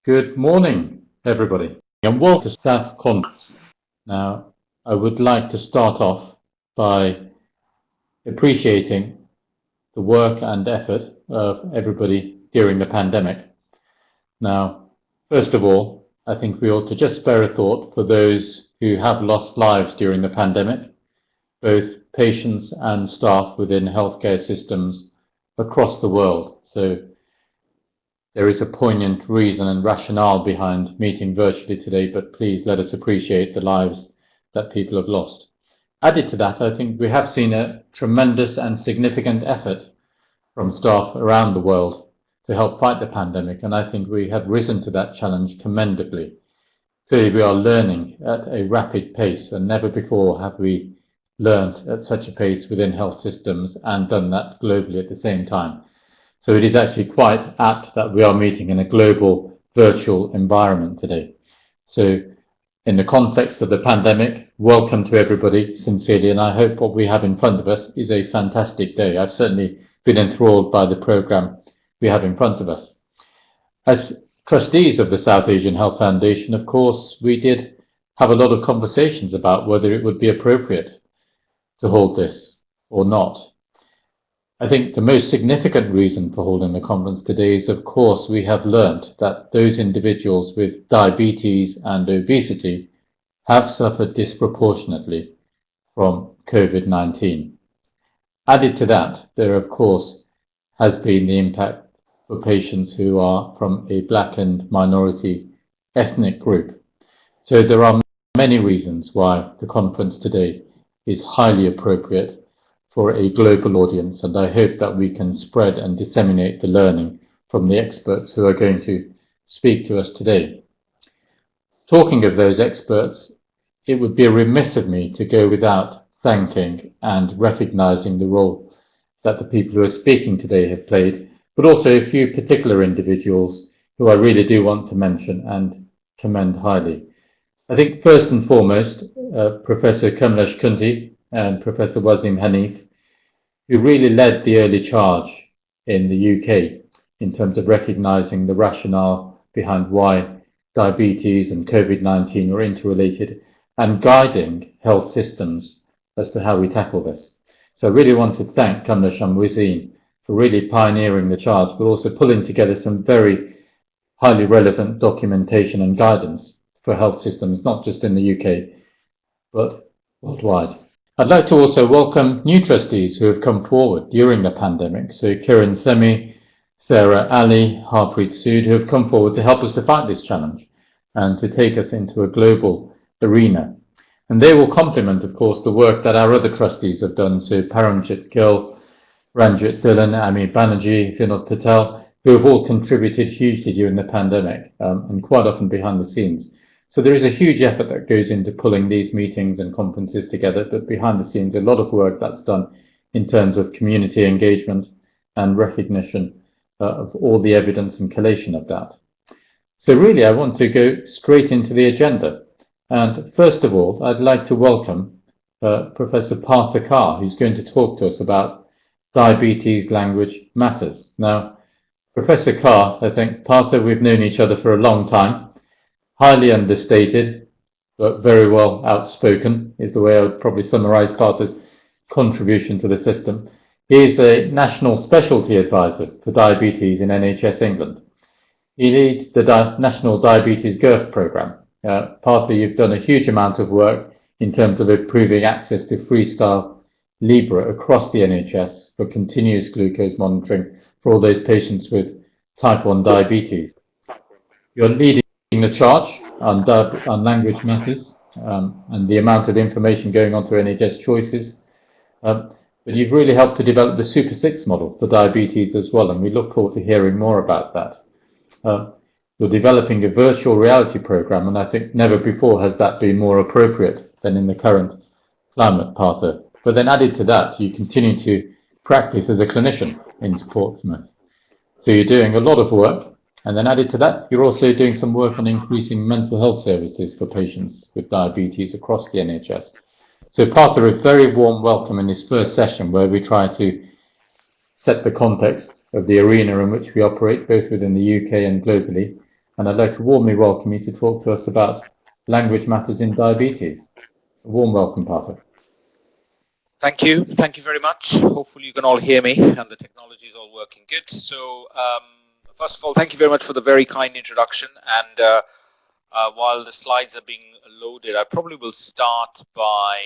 Good morning, everybody, and welcome to SAHF Conference. Now, I would like to start off by appreciating the work and effort of everybody during the pandemic. Now, first of all, I think we ought to just spare a thought for those who have lost lives during the pandemic, both patients and staff within healthcare systems across the world. So there is a poignant reason and rationale behind meeting virtually today, but please let us appreciate the lives that people have lost. Added to that, I think we have seen a tremendous and significant effort from staff around the world to help fight the pandemic, and I think we have risen to that challenge commendably. Clearly, we are learning at a rapid pace, and never before have we learned at such a pace within health systems and done that globally at the same time. So it is actually quite apt that we are meeting in a global virtual environment today. So in the context of the pandemic, welcome to everybody sincerely, and I hope what we have in front of us is a fantastic day. I've certainly been enthralled by the program we have in front of us. As trustees of the South Asian Health Foundation, of course, we did have a lot of conversations about whether it would be appropriate to hold this or not. I think the most significant reason for holding the conference today is, of course, we have learnt that those individuals with diabetes and obesity have suffered disproportionately from COVID-19. Added to that, there, of course, has been the impact for patients who are from a black and minority ethnic group. So there are many reasons why the conference today is highly appropriate for a global audience, and I hope that we can spread and disseminate the learning from the experts who are going to speak to us today. Talking of those experts, it would be remiss of me to go without thanking and recognizing the role that the people who are speaking today have played, but also a few particular individuals who I really do want to mention and commend highly. I think first and foremost, Professor Kamlesh Kunti and Professor Wasim Hanif, who really led the early charge in the UK in terms of recognizing the rationale behind why diabetes and COVID-19 were interrelated and guiding health systems as to how we tackle this. So I really want to thank Kamlesh and Wasim for really pioneering the charge, but also pulling together some very highly relevant documentation and guidance for health systems, not just in the UK, but worldwide. I'd like to also welcome new trustees who have come forward during the pandemic. So Kiran Semi, Sarah Ali, Harpreet Sood, who have come forward to help us to fight this challenge and to take us into a global arena. And they will complement, of course, the work that our other trustees have done. So Paramjit Gill, Ranjit Dhillon, Ami Banerjee, Vinod Patel, who have all contributed hugely during the pandemic and quite often behind the scenes. So there is a huge effort that goes into pulling these meetings and conferences together, but behind the scenes, a lot of work that's done in terms of community engagement and recognition of all the evidence and collation of that. So really, I want to go straight into the agenda. And first of all, I'd like to welcome Professor Partha Kar, who's going to talk to us about diabetes language matters. Now, Professor Kar, I think, Partha, we've known each other for a long time. Highly understated, but very well outspoken is the way I would probably summarize Partha's contribution to the system. He is a National Specialty Advisor for Diabetes in NHS England. He leads the National Diabetes Girth Programme. Partha, you've done a huge amount of work in terms of improving access to Freestyle Libre across the NHS for continuous glucose monitoring for all those patients with type 1 diabetes. You're leading the charge on language matters and the amount of information going on to NHS choices. But you've really helped to develop the Super 6 model for diabetes as well, and we look forward to hearing more about that. You're developing a virtual reality program, and I think never before has that been more appropriate than in the current climate, Partha. But then added to that, you continue to practice as a clinician in Portsmouth. So you're doing a lot of work. And then added to that, you're also doing some work on increasing mental health services for patients with diabetes across the NHS. So Partha, a very warm welcome in this first session where we try to set the context of the arena in which we operate, both within the UK and globally, and I'd like to warmly welcome you to talk to us about language matters in diabetes. A warm welcome, Patrick. Thank you. Thank you very much. Hopefully you can all hear me and the technology is all working good. So first of all, thank you very much for the very kind introduction. And while the slides are being loaded, I probably will start by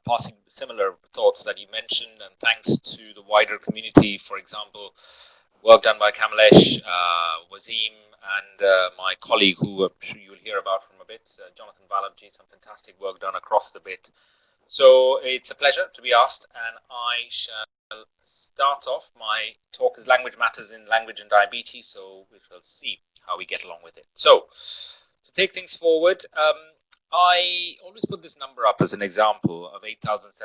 passing similar thoughts that you mentioned, and thanks to the wider community, for example, work done by Kamlesh, Wazim, and my colleague who I'm sure you'll hear about from a bit, Jonathan Balabji, some fantastic work done across the bit. So it's a pleasure to be asked, and I shall start off. My talk is Language Matters in Language and Diabetes, so we shall see how we get along with it. So to take things forward, I always put this number up as an example of 8,760,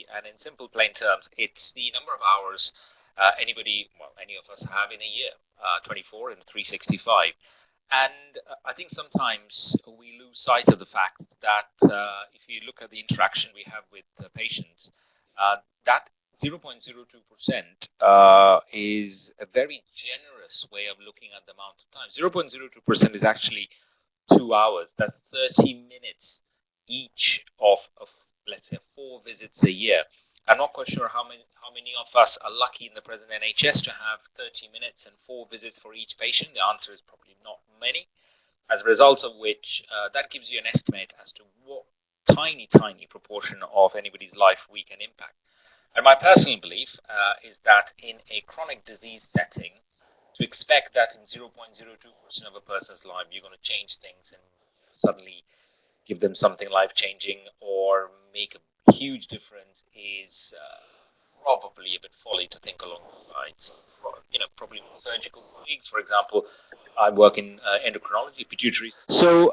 and in simple plain terms, it's the number of hours any of us have in a year, 24 and 365. And I think sometimes we lose sight of the fact that if you look at the interaction we have with patients, that 0.02% is a very generous way of looking at the amount of time. 0.02% is actually 2 hours. That's 30 minutes each of let's say, 4 visits a year. I'm not quite sure how many of us are lucky in the present NHS to have 30 minutes and 4 visits for each patient. The answer is probably not many, as a result of which that gives you an estimate as to what tiny proportion of anybody's life we can impact. And my personal belief is that in a chronic disease setting, to expect that in 0.02% of a person's life you're going to change things and suddenly give them something life-changing or make a huge difference is probably a bit folly to think along those lines. Probably surgical colleagues, for example, I work in endocrinology, pituitary. So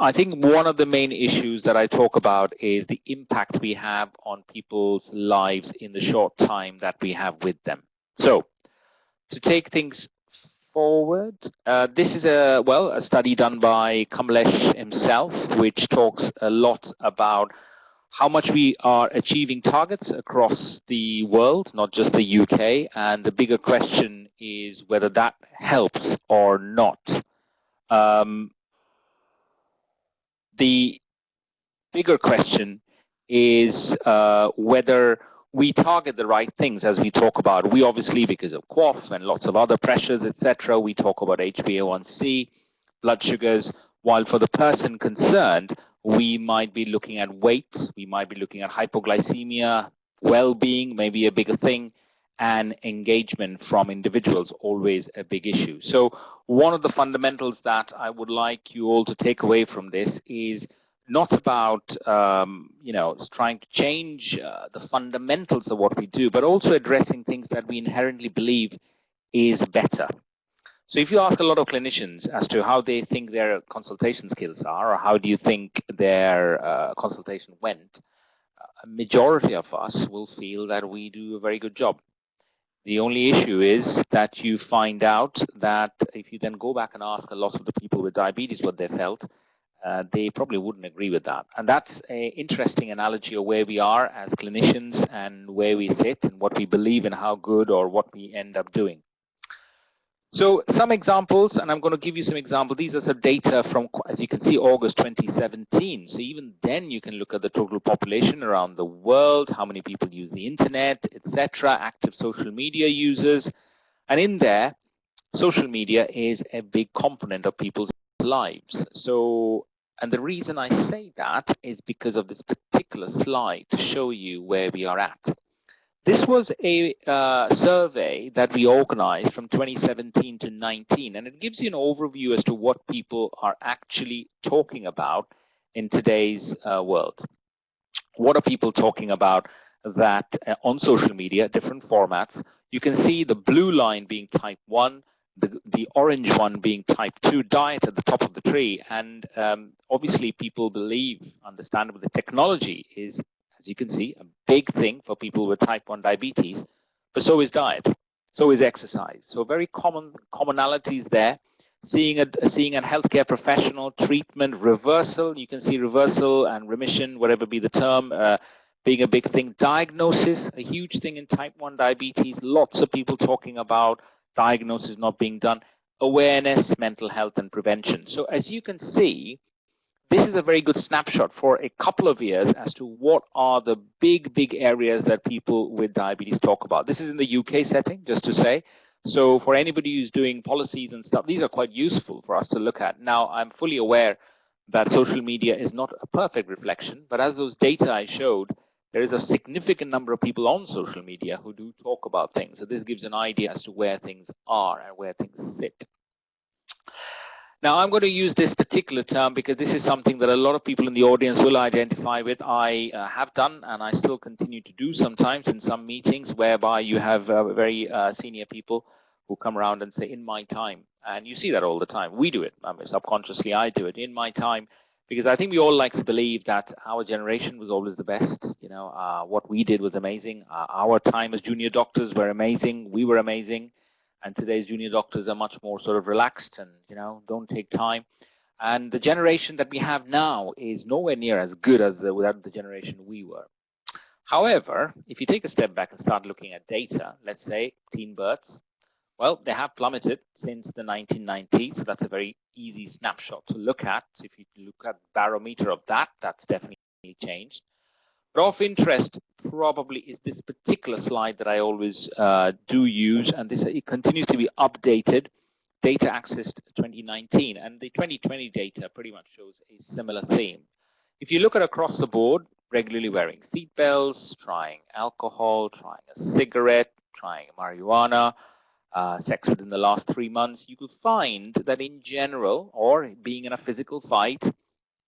I think one of the main issues that I talk about is the impact we have on people's lives in the short time that we have with them. So to take things forward, this is a study done by Kamlesh himself, which talks a lot about how much we are achieving targets across the world, not just the UK, and the bigger question is whether that helps or not. The bigger question is whether we target the right things as we talk about. We obviously, because of QOF and lots of other pressures, etc., we talk about HbA1c, blood sugars, while for the person concerned, we might be looking at weight, we might be looking at hypoglycemia, well-being, maybe a bigger thing, and engagement from individuals, always a big issue. So one of the fundamentals that I would like you all to take away from this is not about trying to change the fundamentals of what we do, but also addressing things that we inherently believe is better. So if you ask a lot of clinicians as to how they think their consultation skills are, or how do you think their consultation went, a majority of us will feel that we do a very good job. The only issue is that you find out that if you then go back and ask a lot of the people with diabetes what they felt, they probably wouldn't agree with that. And that's an interesting analogy of where we are as clinicians and where we sit and what we believe and how good or what we end up doing. So some examples, and I'm going to give you some examples. These are some data from, as you can see, August 2017. So even then you can look at the total population around the world, how many people use the internet, etc., active social media users. And in there, social media is a big component of people's lives. So, and the reason I say that is because of this particular slide to show you where we are at. This was a survey that we organized from 2017 to 19, and it gives you an overview as to what people are actually talking about in today's world. What are people talking about that on social media, different formats? You can see the blue line being type 1, the orange one being type 2, diet at the top of the tree. And obviously people believe, understandably, the technology is, as you can see, a big thing for people with type 1 diabetes, but so is diet, so is exercise. So very commonalities there. Seeing a healthcare professional, treatment, reversal, you can see reversal and remission, whatever be the term, being a big thing. Diagnosis, a huge thing in type 1 diabetes. Lots of people talking about diagnosis not being done. awareness, mental health, and prevention. So as you can see, this is a very good snapshot for a couple of years as to what are the big areas that people with diabetes talk about. This is in the UK setting, just to say. So for anybody who's doing policies and stuff, these are quite useful for us to look at. Now, I'm fully aware that social media is not a perfect reflection, but as those data I showed, there is a significant number of people on social media who do talk about things. So this gives an idea as to where things are and where things sit. Now, I'm going to use this particular term because this is something that a lot of people in the audience will identify with. I have done, and I still continue to do sometimes in some meetings, whereby you have very senior people who come around and say, in my time. And you see that all the time. We do it. I mean, subconsciously, I do it in my time, because I think we all like to believe that our generation was always the best. You know, what we did was amazing. Our time as junior doctors were amazing. We were amazing. And today's junior doctors are much more sort of relaxed and, you know, don't take time. And the generation that we have now is nowhere near as good as the generation we were. However, if you take a step back and start looking at data, let's say teen births, well, they have plummeted since the 1990s. So that's a very easy snapshot to look at. So if you look at the barometer of that, that's definitely changed. But of interest probably is this particular slide that I always do use, and this it continues to be updated, data accessed 2019, and the 2020 data pretty much shows a similar theme. If you look at across the board, regularly wearing seat belts, trying alcohol, trying a cigarette, trying marijuana, sex within the last 3 months, you will find that in general, or being in a physical fight,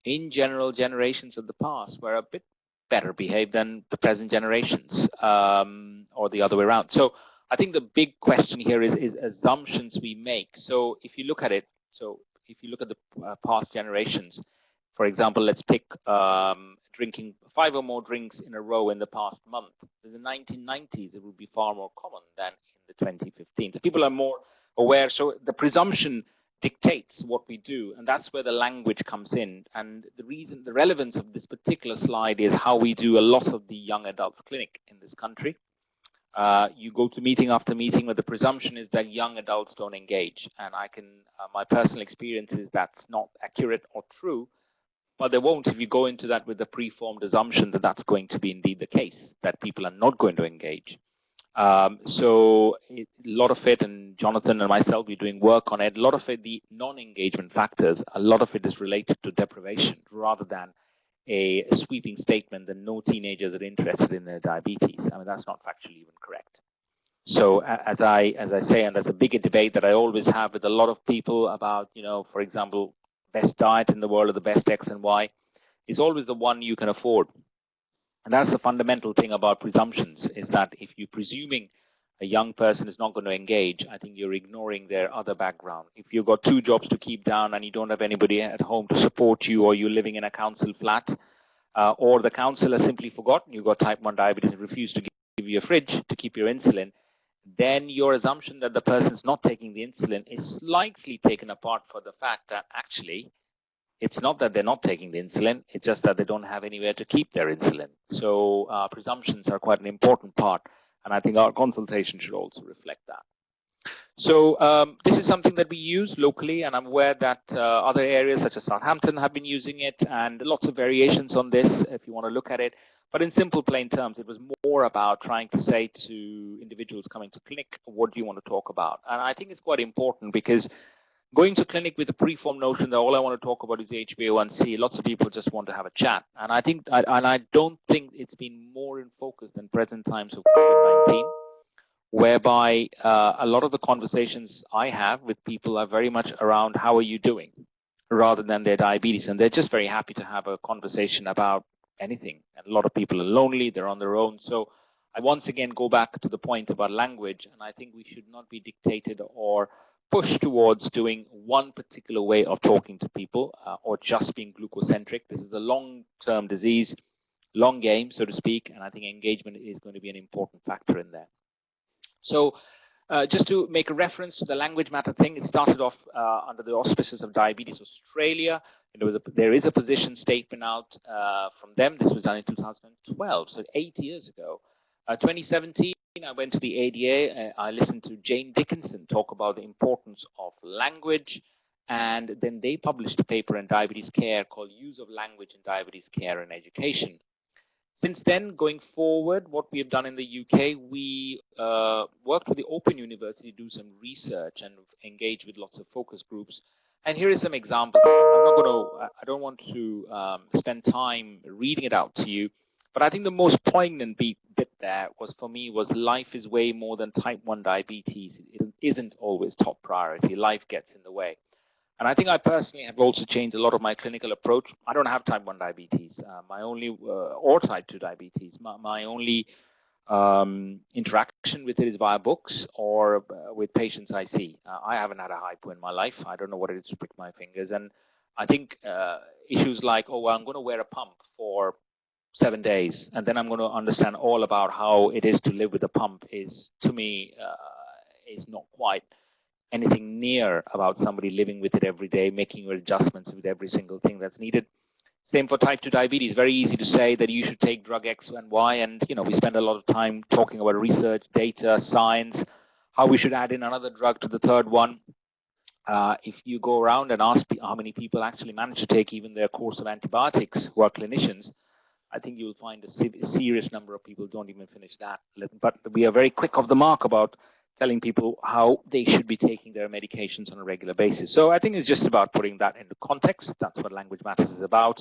in general, generations of the past were a bit better behaved than the present generations, or the other way around. So I think the big question here is assumptions we make. So if you look at it, so if you look at the past generations, for example, let's pick drinking 5 or more drinks in a row in the past month. In the 1990s, it would be far more common than in the 2015. So people are more aware. So the presumption dictates what we do, and that's where the language comes in. And the relevance of this particular slide is how we do a lot of the young adults clinic in this country. You go to meeting after meeting where the presumption is that young adults don't engage, and I can, my personal experience is that's not accurate or true, but they won't if you go into that with the preformed assumption that that's going to be indeed the case, that people are not going to engage. So a lot of it, and Jonathan and myself, we're doing work on it, a lot of it, the non-engagement factors, a lot of it is related to deprivation rather than a sweeping statement that no teenagers are interested in their diabetes. I mean, that's not factually even correct. So as I say, and that's a bigger debate that I always have with a lot of people about, you know, for example, best diet in the world or the best X and Y, is always the one you can afford. And that's the fundamental thing about presumptions, is that if you're presuming a young person is not going to engage, I think you're ignoring their other background. If you've got 2 jobs to keep down and you don't have anybody at home to support you, or you're living in a council flat, or the council has simply forgotten you've got type 1 diabetes and refused to give you a fridge to keep your insulin, then your assumption that the person's not taking the insulin is slightly taken apart for the fact that actually it's not that they're not taking the insulin, it's just that they don't have anywhere to keep their insulin. So presumptions are quite an important part, and I think our consultation should also reflect that. So this is something that we use locally, and I'm aware that other areas such as Southampton have been using it, and lots of variations on this if you want to look at it. But in simple, plain terms, it was more about trying to say to individuals coming to clinic, what do you want to talk about? And I think it's quite important, because going to clinic with a preformed notion that all I want to talk about is HbA1c, lots of people just want to have a chat. And I think, and I don't think it's been more in focus than present times of COVID-19, whereby a lot of the conversations I have with people are very much around how are you doing, rather than their diabetes. And they're just very happy to have a conversation about anything. And a lot of people are lonely, they're on their own. So I once again go back to the point about language, and I think we should not be dictated or pushed towards doing one particular way of talking to people, or just being glucocentric. This is a long-term disease, long game, so to speak, and I think engagement is going to be an important factor in there. So just to make a reference to the language matter thing, it started off under the auspices of Diabetes Australia. There is a position statement out from them. This was done in 2012, so 8 years ago. 2017, I went to the ADA. I listened to Jane Dickinson talk about the importance of language, and then they published a paper in Diabetes Care called Use of Language in Diabetes Care and Education. Since then, going forward, what we have done in the UK, we worked with the Open University to do some research and engage with lots of focus groups. And here is some examples. I don't want to spend time reading it out to you, but I think the most poignant bit there was, for me, was life is way more than type 1 diabetes. It isn't always top priority. Life gets in the way. And I think I personally have also changed a lot of my clinical approach. I don't have type 1 diabetes, or type 2 diabetes. My only interaction with it is via books or with patients I see. I haven't had a hypo in my life. I don't know what it is to prick my fingers. And I think issues like, oh, well, I'm going to wear a pump for 7 days, and then I'm going to understand all about how it is to live with a pump is, to me, is not quite anything near about somebody living with it every day, making your adjustments with every single thing that's needed. Same for type 2 diabetes. Very easy to say that you should take drug X and Y, and we spend a lot of time talking about research, data, science, how we should add in another drug to the third one. If you go around and ask how many people actually manage to take even their course of antibiotics who are clinicians, I think you'll find a serious number of people don't even finish that. But we are very quick off the mark about telling people how they should be taking their medications on a regular basis. So I think it's just about putting that into context. That's what Language Matters is about.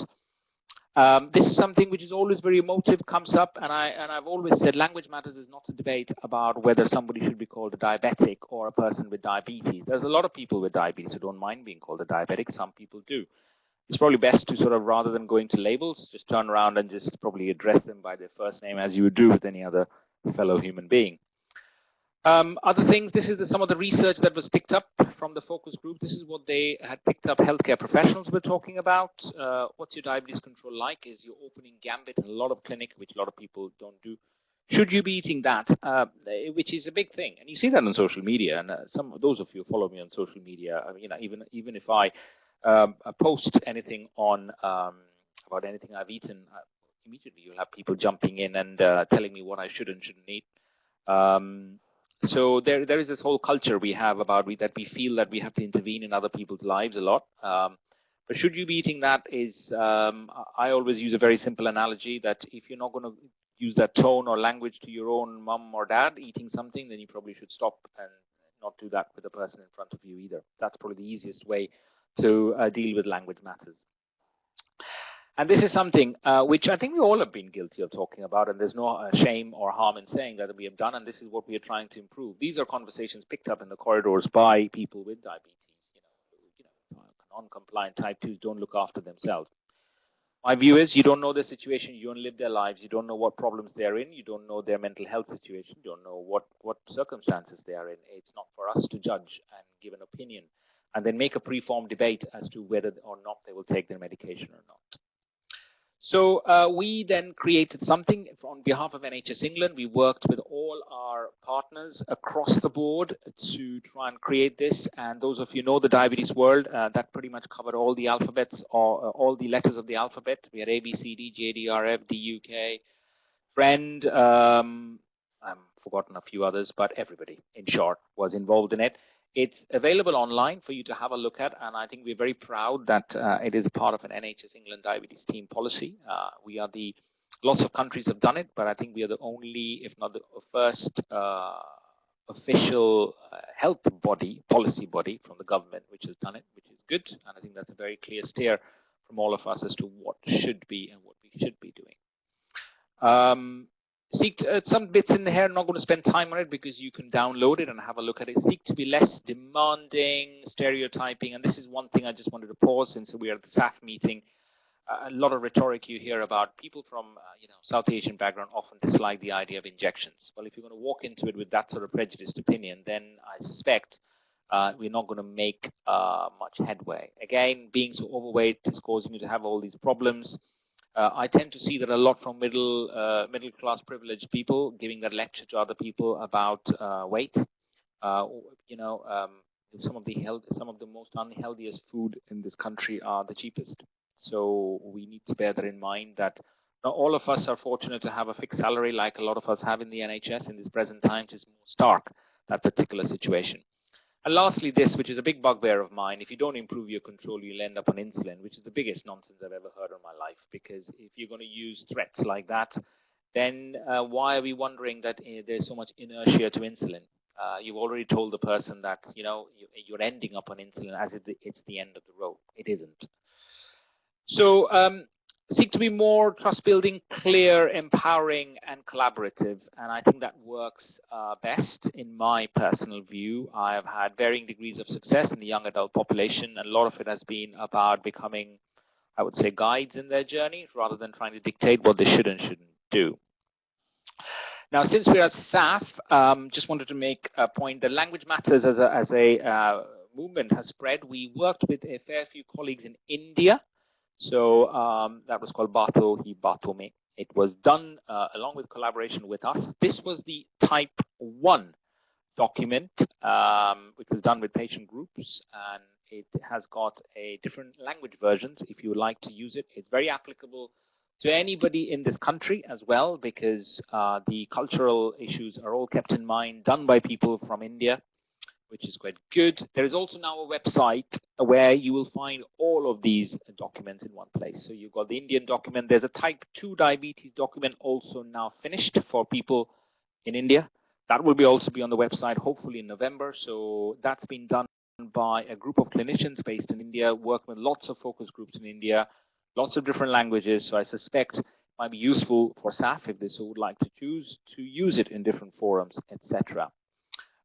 This is something which is always very emotive, comes up, and I've always said Language Matters is not a debate about whether somebody should be called a diabetic or a person with diabetes. There's a lot of people with diabetes who don't mind being called a diabetic. Some people do. It's probably best to sort of, rather than going to labels, just turn around and just probably address them by their first name as you would do with any other fellow human being. Other things, this is some of the research that was picked up from the focus group. This is what they had picked up. Healthcare professionals were talking about. What's your diabetes control like? Is your opening gambit in a lot of clinic, which a lot of people don't do. Should you be eating that? Which is a big thing. And you see that on social media. And some of those of you who follow me on social media, even if I post anything on about anything I've eaten, immediately you'll have people jumping in and telling me what I should and shouldn't eat. So there is this whole culture we have about that we feel that we have to intervene in other people's lives a lot. But should you be eating that is, I always use a very simple analogy that if you're not going to use that tone or language to your own mom or dad eating something, then you probably should stop and not do that with the person in front of you either. That's probably the easiest way to deal with Language Matters. And this is something which I think we all have been guilty of talking about, and there's no shame or harm in saying that we have done, and this is what we are trying to improve. These are conversations picked up in the corridors by people with diabetes. Non-compliant type 2s don't look after themselves. My view is you don't know their situation, you don't live their lives, you don't know what problems they're in, you don't know their mental health situation, you don't know what circumstances they are in. It's not for us to judge and give an opinion and then make a preformed debate as to whether or not they will take their medication or not. So we then created something on behalf of NHS England. We worked with all our partners across the board to try and create this. And those of you know the diabetes world, that pretty much covered all the alphabets or all the letters of the alphabet. We had A, B, C, D, J, D, R, F, D, U, K, Friend. I've forgotten a few others, but everybody, in short, was involved in it. It's available online for you to have a look at, and I think we're very proud that it is a part of an NHS England diabetes team policy. Lots of countries have done it, but I think we are the only, if not the first official health policy body from the government which has done it, which is good, and I think that's a very clear steer from all of us as to what should be and what we should be doing. Some bits in here, I'm not going to spend time on it because you can download it and have a look at it. Seek to be less demanding, stereotyping, and this is one thing I just wanted to pause since we are at the SAHF meeting. A lot of rhetoric you hear about people from South Asian background often dislike the idea of injections. Well, if you're going to walk into it with that sort of prejudiced opinion, then I suspect we're not going to make much headway. Again, being so overweight is causing you to have all these problems. I tend to see that a lot from middle class privileged people giving that lecture to other people about weight. Some of the most unhealthiest food in this country are the cheapest. So we need to bear that in mind that Not all of us are fortunate to have a fixed salary like a lot of us have in the NHS in this present time. It is more stark, that particular situation. And lastly, this, which is a big bugbear of mine, if you don't improve your control, you'll end up on insulin, which is the biggest nonsense I've ever heard in my life. Because if you're going to use threats like that, then why are we wondering that there's so much inertia to insulin? You've already told the person that, you know, you're ending up on insulin as if it's the end of the road. It isn't. So seek to be more trust-building, clear, empowering, and collaborative. And I think that works best in my personal view. I have had varying degrees of success in the young adult population, and a lot of it has been about becoming, I would say, guides in their journey rather than trying to dictate what they should and shouldn't do. Now, since we're at SAHF, just wanted to make a point that language matters as a movement has spread. We worked with a fair few colleagues in India. So that was called Bato Hi Bato Me. It was done along with collaboration with us. This was the type 1 document, which was done with patient groups, and it has got a different language versions if you would like to use it. It's very applicable to anybody in this country as well, because the cultural issues are all kept in mind, done by people from India, which is quite good. There is also now a website where you will find all of these documents in one place. So you've got the Indian document. There's a type 2 diabetes document also now finished for people in India. That will also be on the website, hopefully in November. So that's been done by a group of clinicians based in India, working with lots of focus groups in India, lots of different languages. So I suspect it might be useful for SAHF if they so would like to choose to use it in different forums, etc.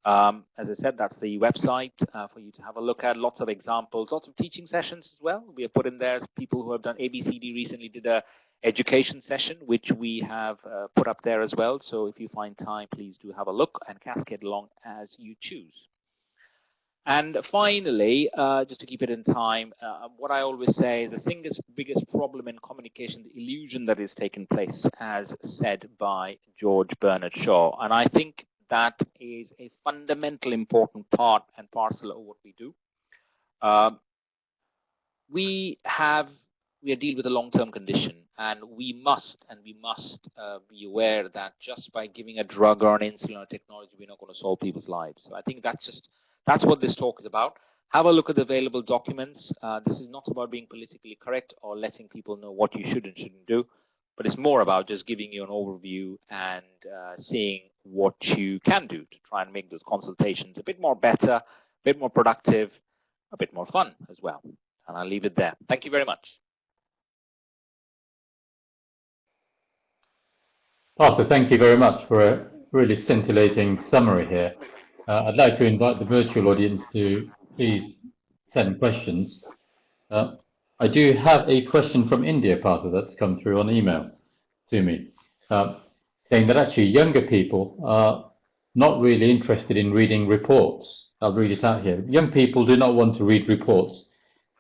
As I said, that's the website for you to have a look at. Lots of examples, lots of teaching sessions as well. We have put in there people who have done ABCD recently did a education session, which we have put up there as well. So if you find time, please do have a look and cascade along as you choose. And finally, just to keep it in time, what I always say is the single biggest problem in communication, the illusion that is taking place, as said by George Bernard Shaw. And I think that is a fundamental important part and parcel of what we do. We deal with a long-term condition, and we must be aware that just by giving a drug or an insulin or technology, we're not going to solve people's lives. So I think that's what this talk is about. Have a look at the available documents. This is not about being politically correct or letting people know what you should and shouldn't do, but it's more about just giving you an overview and seeing what you can do to try and make those consultations a bit more better, a bit more productive, a bit more fun as well. And I'll leave it there. Thank you very much. Arthur, thank you very much for a really scintillating summary here. I'd like to invite the virtual audience to please send questions. I do have a question from India, Partha, that's come through on email to me, saying that actually younger people are not really interested in reading reports. I'll read it out here. Young people do not want to read reports.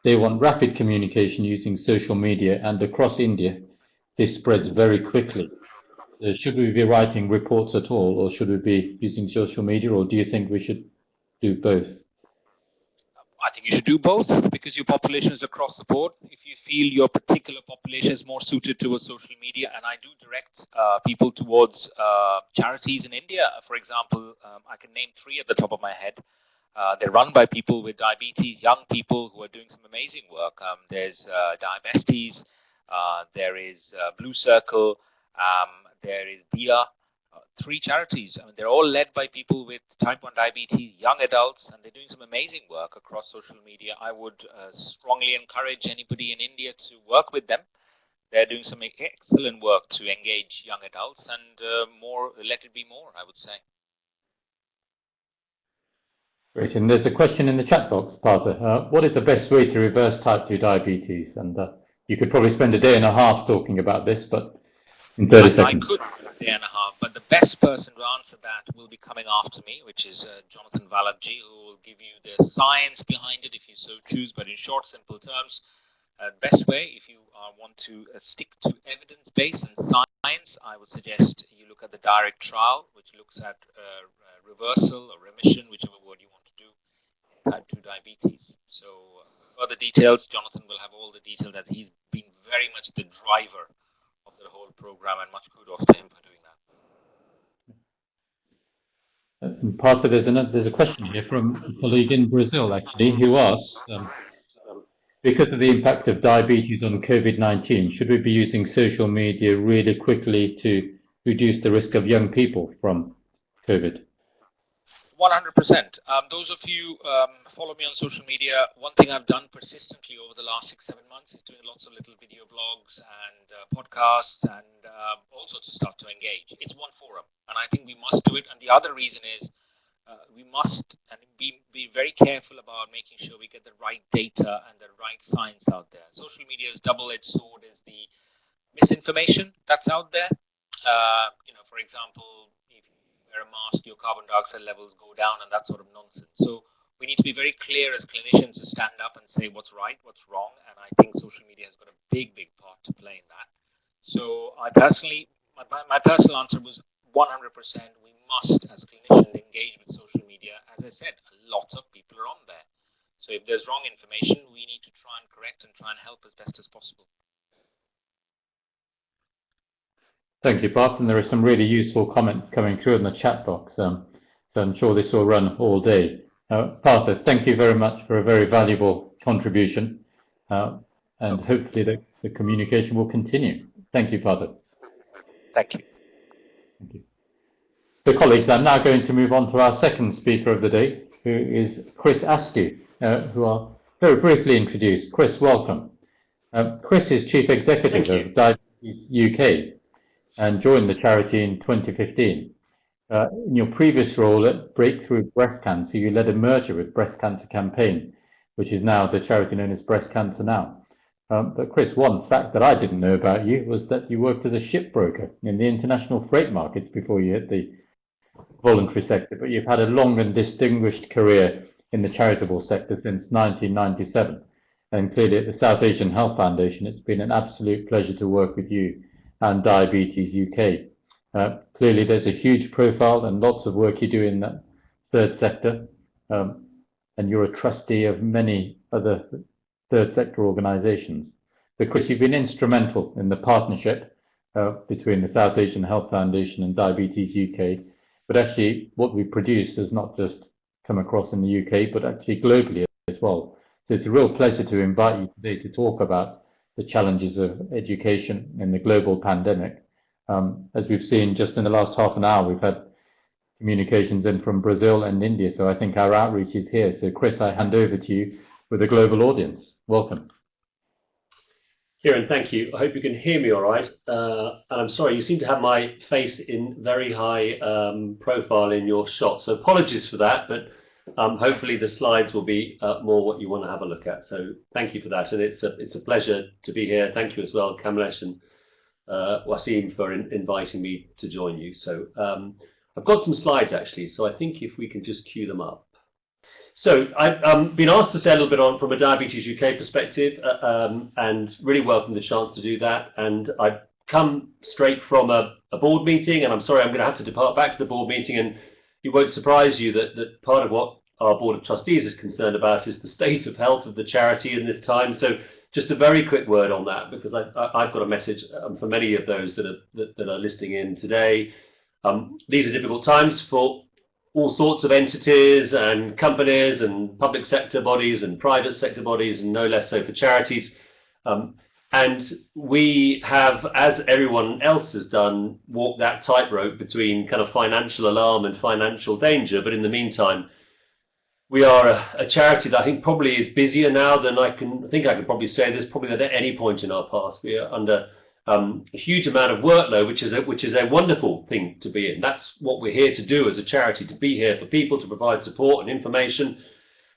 They want rapid communication using social media, and across India, this spreads very quickly. Should we be writing reports at all, or should we be using social media, or do you think we should do both? I think you should do both because your population is across the board. If you feel your particular population is more suited towards social media, and I do direct people towards charities in India, for example, I can name 3 at the top of my head. They're run by people with diabetes, young people who are doing some amazing work. There's Diabestes, there is Blue Circle, there is DIA. 3 charities. I mean, they're all led by people with type 1 diabetes, young adults, and they're doing some amazing work across social media. I would strongly encourage anybody in India to work with them. They're doing some excellent work to engage young adults, and let it be more, I would say. Great, and there's a question in the chat box, Partha. What is the best way to reverse type 2 diabetes? And you could probably spend a day and a half talking about this, but in 30 seconds. I could spend a day and a half, but the best person to answer that will be coming after me, which is Jonathan Valabji, who will give you the science behind it if you so choose. But in short, simple terms, best way, if you want to stick to evidence-based and science, I would suggest you look at the direct trial, which looks at reversal or remission, whichever word you want to do, in type 2 diabetes. So further details, Jonathan will have all the details, that he's been very much the driver of the whole program, and much kudos to him for doing that. And part of there's a question here from a colleague in Brazil, actually, who asks, because of the impact of diabetes on COVID-19, should we be using social media really quickly to reduce the risk of young people from COVID? 100%. Those of you follow me on social media, one thing I've done persistently over the last 6-7 months is doing lots of little video blogs and podcasts, and also to start to engage. It's one forum, and I think we must do it. And the other reason is we must and be very careful about making sure we get the right data and the right science out there. Social media's double-edged sword is the misinformation that's out there. For example, if you wear a mask, your carbon dioxide levels go down, and that sort of nonsense. So we need to be very clear as clinicians to stand up and say what's right, what's wrong, and I think social media has got a big part to play in that. So I personally, my personal answer was 100%. We must, as clinicians, engage with social media. As I said, a lot of people are on there. So if there's wrong information, we need to try and correct and try and help as best as possible. Thank you, Parth. And there are some really useful comments coming through in the chat box. So I'm sure this will run all day. Partha, thank you very much for a very valuable contribution. And hopefully the communication will continue. Thank you, Partha. Thank you. Thank you. So, colleagues, I'm now going to move on to our second speaker of the day, who is Chris Askew, who I'll very briefly introduce. Chris, welcome. Chris is Chief Executive of Diabetes UK and joined the charity in 2015. In your previous role at Breakthrough Breast Cancer, you led a merger with Breast Cancer Campaign, which is now the charity known as Breast Cancer Now. But Chris, one fact that I didn't know about you was that you worked as a shipbroker in the international freight markets before you hit the voluntary sector, but you've had a long and distinguished career in the charitable sector since 1997. And clearly at the South Asian Health Foundation, it's been an absolute pleasure to work with you and Diabetes UK. Clearly there's a huge profile and lots of work you do in that third sector, and you're a trustee of many other third sector organisations. But Chris, you've been instrumental in the partnership between the South Asian Health Foundation and Diabetes UK, but actually what we produce has not just come across in the UK, but actually globally as well. So it's a real pleasure to invite you today to talk about the challenges of education in the global pandemic. As we've seen just in the last half an hour, we've had communications in from Brazil and India, so I think our outreach is here. So Chris, I hand over to you with a global audience. Welcome. Kieran, thank you. I hope you can hear me all right. And I'm sorry, you seem to have my face in very high profile in your shot. So apologies for that, but hopefully the slides will be more what you want to have a look at. So thank you for that. And it's a pleasure to be here. Thank you as well, Kamlesh and Wasim, for inviting me to join you. So I've got some slides actually. So I think if we can just cue them up. So I've been asked to say a little bit on from a Diabetes UK perspective, and really welcome the chance to do that. And I've come straight from a board meeting, and I'm sorry I'm going to have to depart back to the board meeting, and it won't surprise you that part of what our Board of Trustees is concerned about is the state of health of the charity in this time. So just a very quick word on that, because I've got a message for many of those that are listening in today. These are difficult times for all sorts of entities and companies and public sector bodies and private sector bodies, and no less so for charities. And we have, as everyone else has done, walked that tightrope between kind of financial alarm and financial danger. But in the meantime, we are a charity that I think probably is busier now than I can probably say this probably at any point in our past. We are under a huge amount of workload, which is a wonderful thing to be in. That's what we're here to do as a charity, to be here for people, to provide support and information.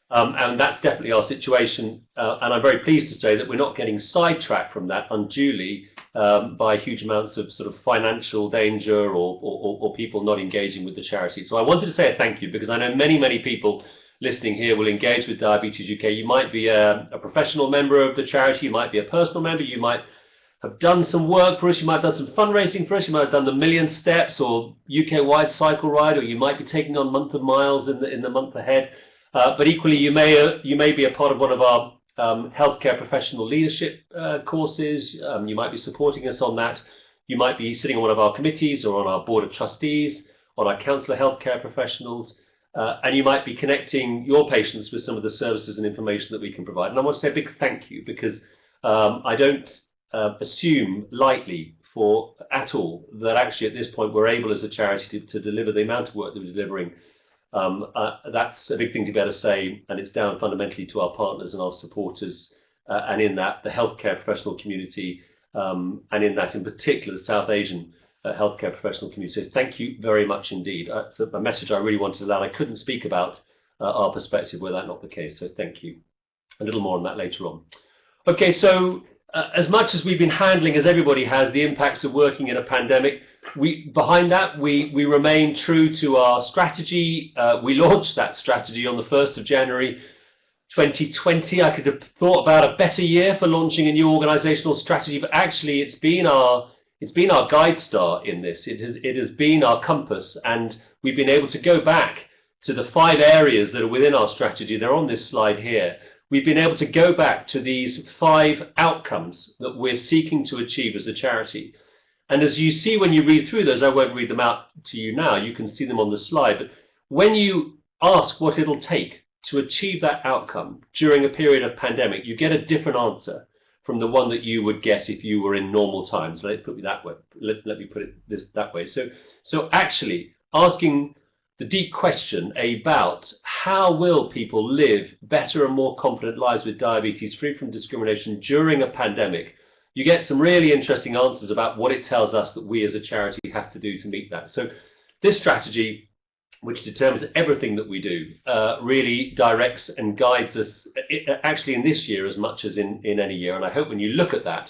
And that's definitely our situation. And I'm very pleased to say that we're not getting sidetracked from that unduly by huge amounts of sort of financial danger or people not engaging with the charity. So I wanted to say a thank you, because I know many people listening here will engage with Diabetes UK. You might be a professional member of the charity, you might be a personal member, you might have done some work for us, you might have done some fundraising for us, you might have done the Million Steps or UK-wide cycle ride, or you might be taking on Month of Miles in the month ahead. But equally, you may be a part of one of our healthcare professional leadership courses. You might be supporting us on that. You might be sitting on one of our committees or on our board of trustees, on our council of healthcare professionals, and you might be connecting your patients with some of the services and information that we can provide. And I want to say a big thank you, because I don't assume lightly at all that actually at this point we're able as a charity to deliver the amount of work that we're delivering. That's a big thing to be able to say, and it's down fundamentally to our partners and our supporters, and in that the healthcare professional community, and in that in particular the South Asian healthcare professional community. So thank you very much indeed. It's a message I really wanted to add. I couldn't speak about our perspective were that not the case, so thank you. A little more on that later on. Okay, so as much as we've been handling, as everybody has, the impacts of working in a pandemic, behind that we remain true to our strategy. We launched that strategy on the 1st of January 2020. I could have thought about a better year for launching a new organisational strategy, but actually it's been our guide star in this. It has been our compass, and we've been able to go back to the 5 areas that are within our strategy. They're on this slide here. We've been able to go back to these 5 outcomes that we're seeking to achieve as a charity. And as you see when you read through those, I won't read them out to you now, you can see them on the slide, but when you ask what it'll take to achieve that outcome during a period of pandemic, you get a different answer from the one that you would get if you were in normal times. Let me put it that way. So actually asking the deep question about how will people live better and more confident lives with diabetes, free from discrimination during a pandemic, you get some really interesting answers about what it tells us that we as a charity have to do to meet that. So this strategy, which determines everything that we do, really directs and guides us, actually in this year as much as in any year. And I hope when you look at that,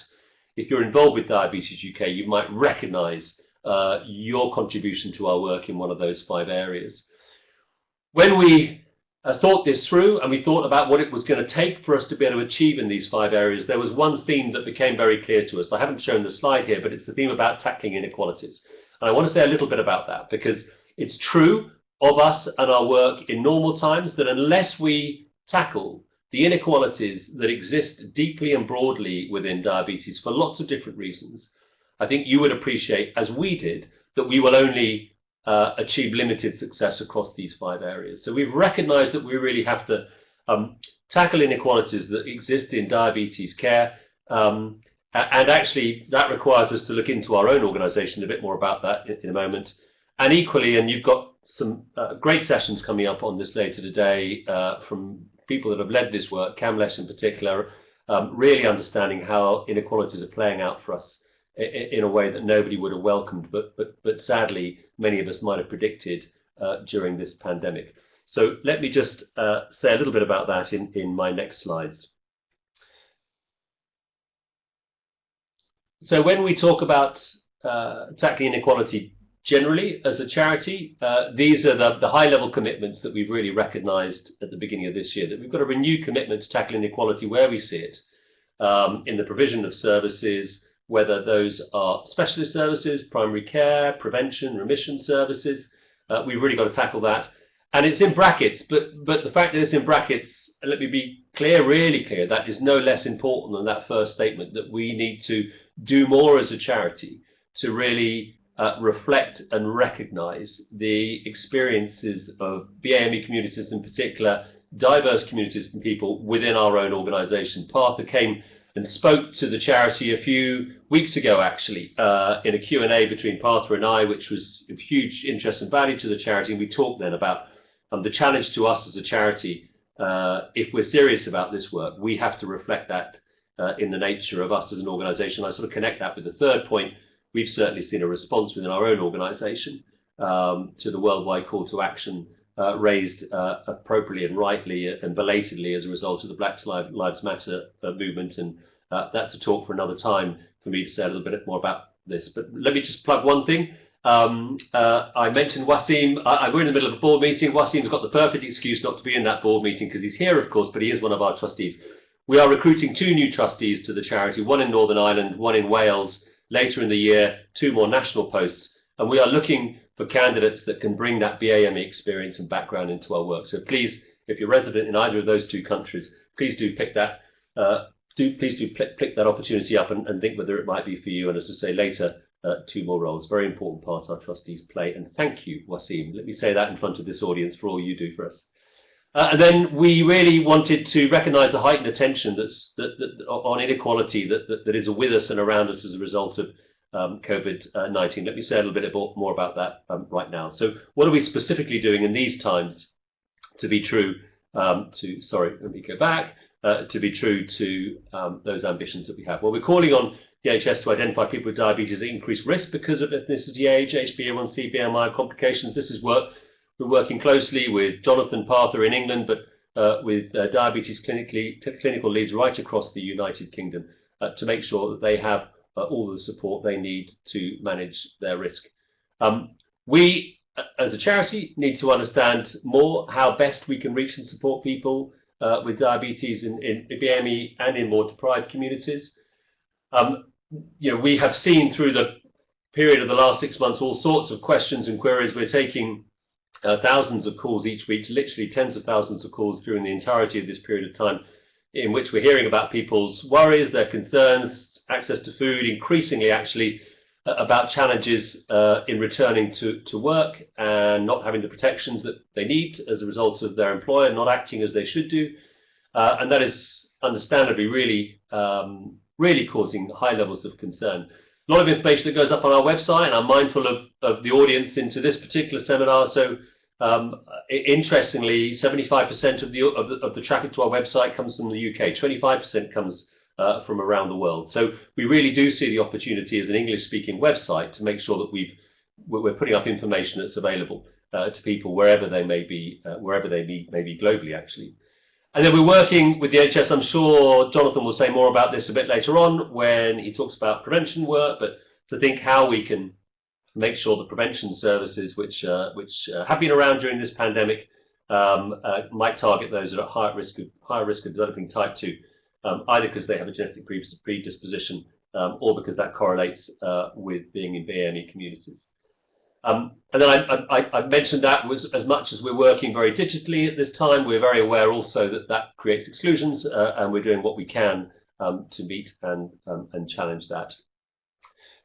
if you're involved with Diabetes UK, you might recognise your contribution to our work in one of those 5 areas. When we thought this through and we thought about what it was going to take for us to be able to achieve in these 5 areas, there was one theme that became very clear to us. I haven't shown the slide here, but it's the theme about tackling inequalities. And I want to say a little bit about that, because it's true of us and our work in normal times that unless we tackle the inequalities that exist deeply and broadly within diabetes for lots of different reasons, I think you would appreciate, as we did, that we will only achieve limited success across these 5 areas. So we've recognized that we really have to tackle inequalities that exist in diabetes care, and actually that requires us to look into our own organization, a bit more about that in a moment. And equally, and you've got some great sessions coming up on this later today from people that have led this work, Kamlesh in particular, really understanding how inequalities are playing out for us in a way that nobody would have welcomed, but sadly many of us might have predicted during this pandemic. So let me just say a little bit about that in my next slides. So when we talk about tackling inequality generally as a charity, these are the high-level commitments that we've really recognised at the beginning of this year, that we've got a renewed commitment to tackle inequality where we see it, in the provision of services, whether those are specialist services, primary care, prevention, remission services. We've really got to tackle that. And it's in brackets, but the fact that it's in brackets, let me be clear, really clear, that is no less important than that first statement, that we need to do more as a charity to really reflect and recognise the experiences of BAME communities, in particular diverse communities and people within our own organisation. Partha came and spoke to the charity a few weeks ago, actually, in a Q&A between Partha and I, which was of huge interest and value to the charity. And we talked then about the challenge to us as a charity. If we're serious about this work, we have to reflect that in the nature of us as an organisation. I sort of connect that with the third point. We've certainly seen a response within our own organisation to the worldwide call to action raised appropriately and rightly and belatedly as a result of the Black Lives Matter movement. And that's a talk for another time for me to say a little bit more about this. But let me just plug one thing. I mentioned Wasim. We're in the middle of a board meeting. Wasim's got the perfect excuse not to be in that board meeting because he's here, of course, but he is one of our trustees. We are recruiting 2 new trustees to the charity, one in Northern Ireland, one in Wales. Later in the year, 2 more national posts. And we are looking for candidates that can bring that BAME experience and background into our work. So please, if you're resident in either of those 2 countries, please do pick that. Please do pick that opportunity up and think whether it might be for you. And as I say later, two more roles. Very important part our trustees play. And thank you, Wasim. Let me say that in front of this audience for all you do for us. And then we really wanted to recognise the heightened attention on inequality that is with us and around us as a result of COVID-19. Let me say a little bit more about that right now. So what are we specifically doing in these times to be true to be true to those ambitions that we have? Well, we're calling on the NHS to identify people with diabetes at increased risk because of ethnicity, age, HbA1c, BMI, complications. This is work we're working closely with Jonathan Parther in England, but with diabetes clinical leads right across the United Kingdom to make sure that they have all the support they need to manage their risk. We, as a charity, need to understand more how best we can reach and support people with diabetes in BME and in more deprived communities. We have seen through the period of the last 6 months all sorts of questions and queries. We're taking thousands of calls each week, literally tens of thousands of calls during the entirety of this period of time, in which we're hearing about people's worries, their concerns, access to food, increasingly actually about challenges in returning to work and not having the protections that they need as a result of their employer not acting as they should do. And that is understandably really causing high levels of concern. A lot of information that goes up on our website, and I'm mindful of the audience into this particular seminar. So interestingly, 75% of the traffic to our website comes from the UK, 25% comes from around the world. So we really do see the opportunity as an English-speaking website to make sure that we're putting up information that's available to people wherever they may be, maybe globally actually. And then we're working with the NHS. I'm sure Jonathan will say more about this a bit later on when he talks about prevention work, but to think how we can make sure the prevention services which have been around during this pandemic might target those that are at higher risk of developing type 2, either because they have a genetic predisposition or because that correlates with being in BAME communities. And then I mentioned that was as much as we're working very digitally at this time, we're very aware also that creates exclusions, and we're doing what we can to meet and challenge that.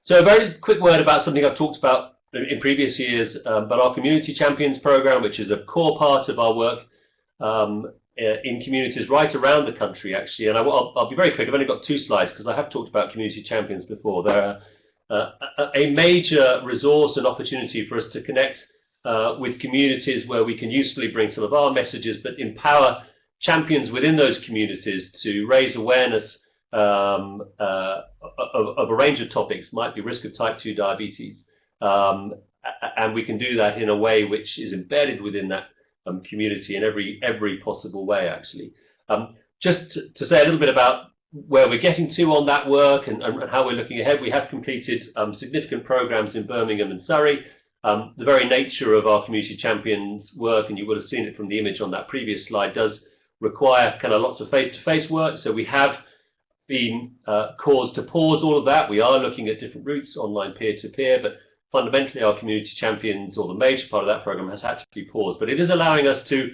So a very quick word about something I've talked about in previous years, but our Community Champions program, which is a core part of our work in communities right around the country, actually. And I'll be very quick. I've only got 2 slides because I have talked about Community Champions before. They're a major resource and opportunity for us to connect with communities where we can usefully bring some of our messages, but empower champions within those communities to raise awareness of a range of topics. Might be risk of type 2 diabetes, and we can do that in a way which is embedded within that community in every possible way, actually. Just to say a little bit about where we're getting to on that work and how we're looking ahead. We have completed significant programs in Birmingham and Surrey. The very nature of our Community Champions work, and you would have seen it from the image on that previous slide, does require kind of lots of face-to-face work. So we have been caused to pause all of that. We are looking at different routes, online peer-to-peer, but fundamentally our Community Champions, or the major part of that program, has had to be paused. But it is allowing us to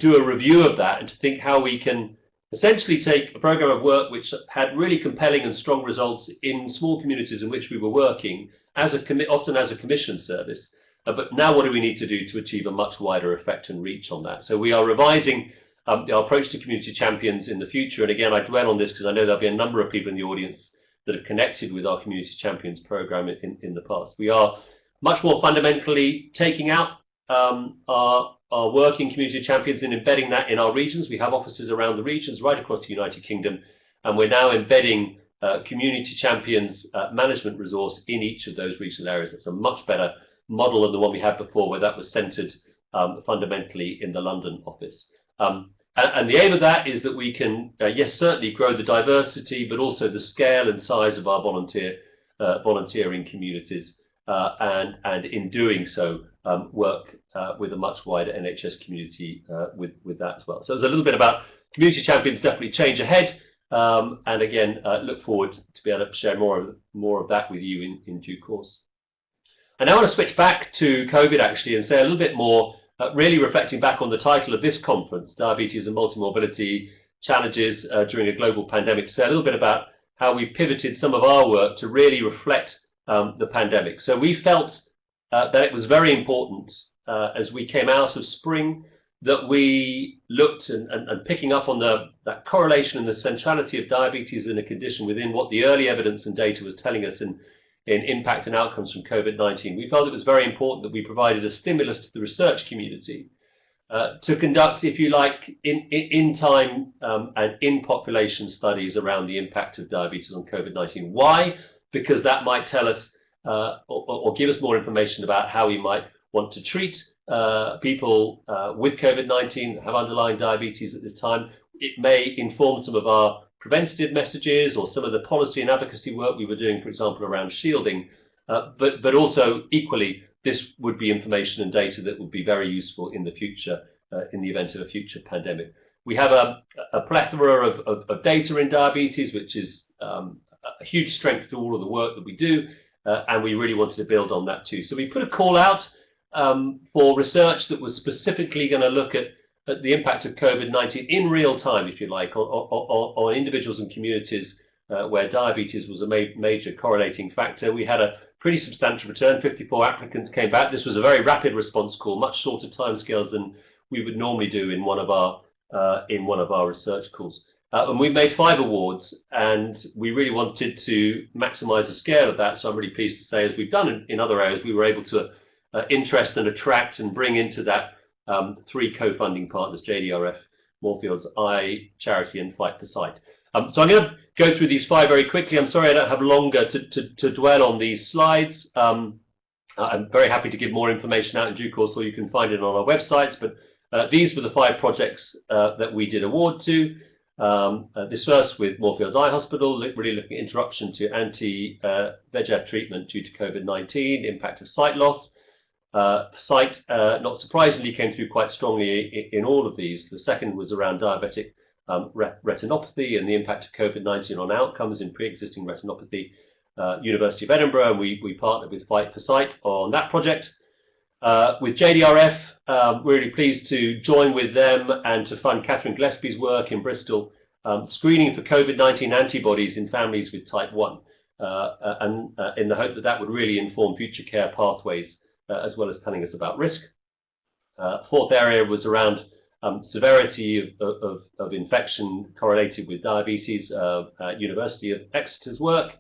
do a review of that and to think how we can essentially take a program of work which had really compelling and strong results in small communities in which we were working, often as a commission service, but now what do we need to do to achieve a much wider effect and reach on that? So we are revising our approach to Community Champions in the future, and again I dwell on this because I know there'll be a number of people in the audience that have connected with our Community Champions program in the past. We are much more fundamentally taking out our work in Community Champions and embedding that in our regions. We have offices around the regions right across the United Kingdom, and we're now embedding Community Champions management resource in each of those regional areas. It's a much better model than the one we had before, where that was centred fundamentally in the London office. And the aim of that is that we can, yes, certainly grow the diversity, but also the scale and size of our volunteering communities, and in doing so, work with a much wider NHS community with that as well. So there's a little bit about Community Champions, definitely change ahead, and again, look forward to be able to share more of that with you in due course. And now I want to switch back to COVID actually and say a little bit more, really reflecting back on the title of this conference, Diabetes and Multimorbidity Challenges During a Global Pandemic, to say a little bit about how we pivoted some of our work to really reflect the pandemic. So we felt that it was very important as we came out of spring that we looked and picking up on that correlation and the centrality of diabetes in a condition within what the early evidence and data was telling us in impact and outcomes from COVID-19. We felt it was very important that we provided a stimulus to the research community to conduct, if you like, in time and in population studies around the impact of diabetes on COVID-19. Why? Because that might tell us or give us more information about how we might want to treat people with COVID-19 that have underlying diabetes at this time. It may inform some of our preventative messages or some of the policy and advocacy work we were doing, for example, around shielding, but also equally, this would be information and data that would be very useful in the future, in the event of a future pandemic. We have a plethora of data in diabetes, which is a huge strength to all of the work that we do, and we really wanted to build on that too. So we put a call out for research that was specifically going to look at the impact of COVID-19 in real time, if you like, on individuals and communities where diabetes was a major correlating factor. We had a pretty substantial return. 54 applicants came back. This was a very rapid response call, much shorter timescales than we would normally do in one of our research calls. And we made 5 awards, and we really wanted to maximize the scale of that. So I'm really pleased to say, as we've done in other areas, we were able to interest and attract and bring into that 3 co-funding partners: JDRF, Moorfields Eye Charity, and Fight for Sight. So I'm going to go through these 5 very quickly. I'm sorry I don't have longer to dwell on these slides. I'm very happy to give more information out in due course, or you can find it on our websites. But these were the 5 projects that we did award to. This first with Moorfields Eye Hospital, really looking at interruption to anti-VEGF treatment due to COVID-19, impact of sight loss. Sight, not surprisingly, came through quite strongly in all of these. The second was around diabetic retinopathy and the impact of COVID-19 on outcomes in pre-existing retinopathy. University of Edinburgh, and we partnered with Fight for Sight on that project. With JDRF, we're really pleased to join with them and to fund Catherine Gillespie's work in Bristol, screening for COVID-19 antibodies in families with type 1, and in the hope that that would really inform future care pathways, as well as telling us about risk. Fourth area was around severity of infection correlated with diabetes, University of Exeter's work.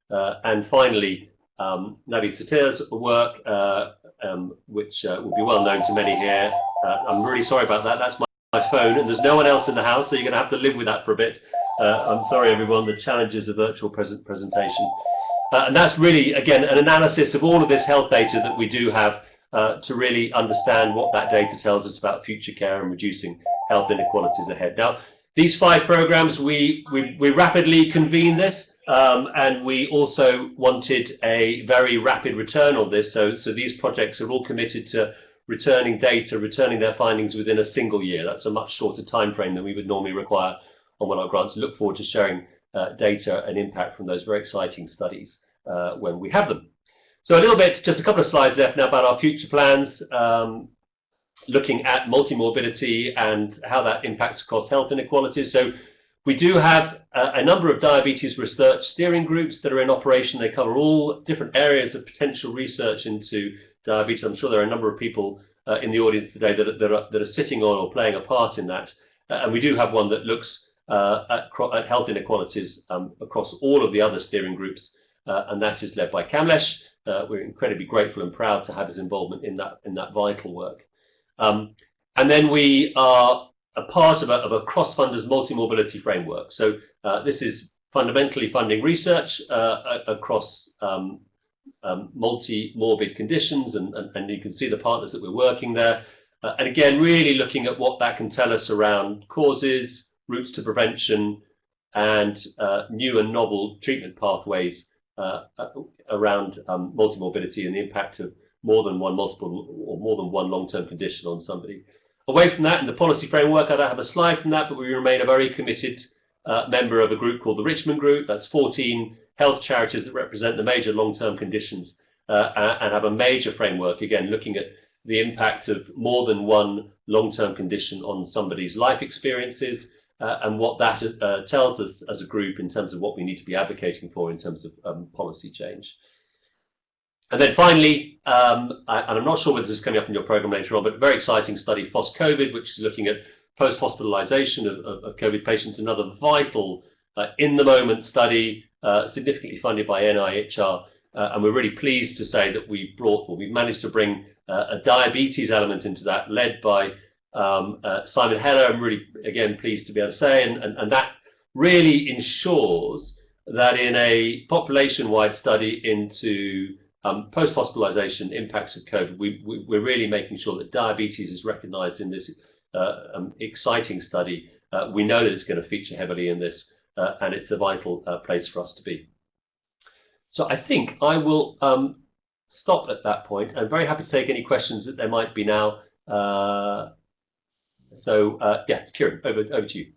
And finally, Navid Satir's work, which will be well known to many here. I'm really sorry about that. That's my phone, and there's no one else in the house, so you're going to have to live with that for a bit. I'm sorry, everyone, the challenges of virtual presentation. And that's really, again, an analysis of all of this health data that we do have to really understand what that data tells us about future care and reducing health inequalities ahead. Now, these 5 programs, we rapidly convened this, and we also wanted a very rapid return on this. So these projects are all committed to returning data, returning their findings within a single year. That's a much shorter time frame than we would normally require on one of our grants. Look forward to sharing data and impact from those very exciting studies when we have them. So a little bit, just a couple of slides left now about our future plans, looking at multimorbidity and how that impacts across health inequalities. So we do have a number of diabetes research steering groups that are in operation. They cover all different areas of potential research into diabetes. I'm sure there are a number of people in the audience today that are sitting on or playing a part in that. And we do have one that looks at health inequalities across all of the other steering groups, and that is led by Kamlesh. We're incredibly grateful and proud to have his involvement in that vital work. And then we are a part of a cross-funders multi-morbidity framework. So this is fundamentally funding research across multi-morbid conditions, and you can see the partners that we're working there. And again, really looking at what that can tell us around causes, routes to prevention, and new and novel treatment pathways around multimorbidity and the impact of more than one long-term condition on somebody. Away from that, in the policy framework, I don't have a slide from that, but we remain a very committed member of a group called the Richmond Group. That's 14 health charities that represent the major long-term conditions and have a major framework, again, looking at the impact of more than one long-term condition on somebody's life experiences and what that tells us as a group in terms of what we need to be advocating for in terms of policy change. And then finally, and I'm not sure whether this is coming up in your program later on, but a very exciting study, FOS-COVID, which is looking at post-hospitalization of COVID patients, another vital, in-the-moment study, significantly funded by NIHR. And we're really pleased to say that we've managed to bring a diabetes element into that, led by Simon Heller. I'm really, again, pleased to be able to say, and that really ensures that in a population-wide study into post-hospitalization impacts of COVID, we're really making sure that diabetes is recognized in this exciting study. We know that it's going to feature heavily in this, and it's a vital place for us to be. So I think I will stop at that point. I'm very happy to take any questions that there might be now. Yeah, Kieran, over to you.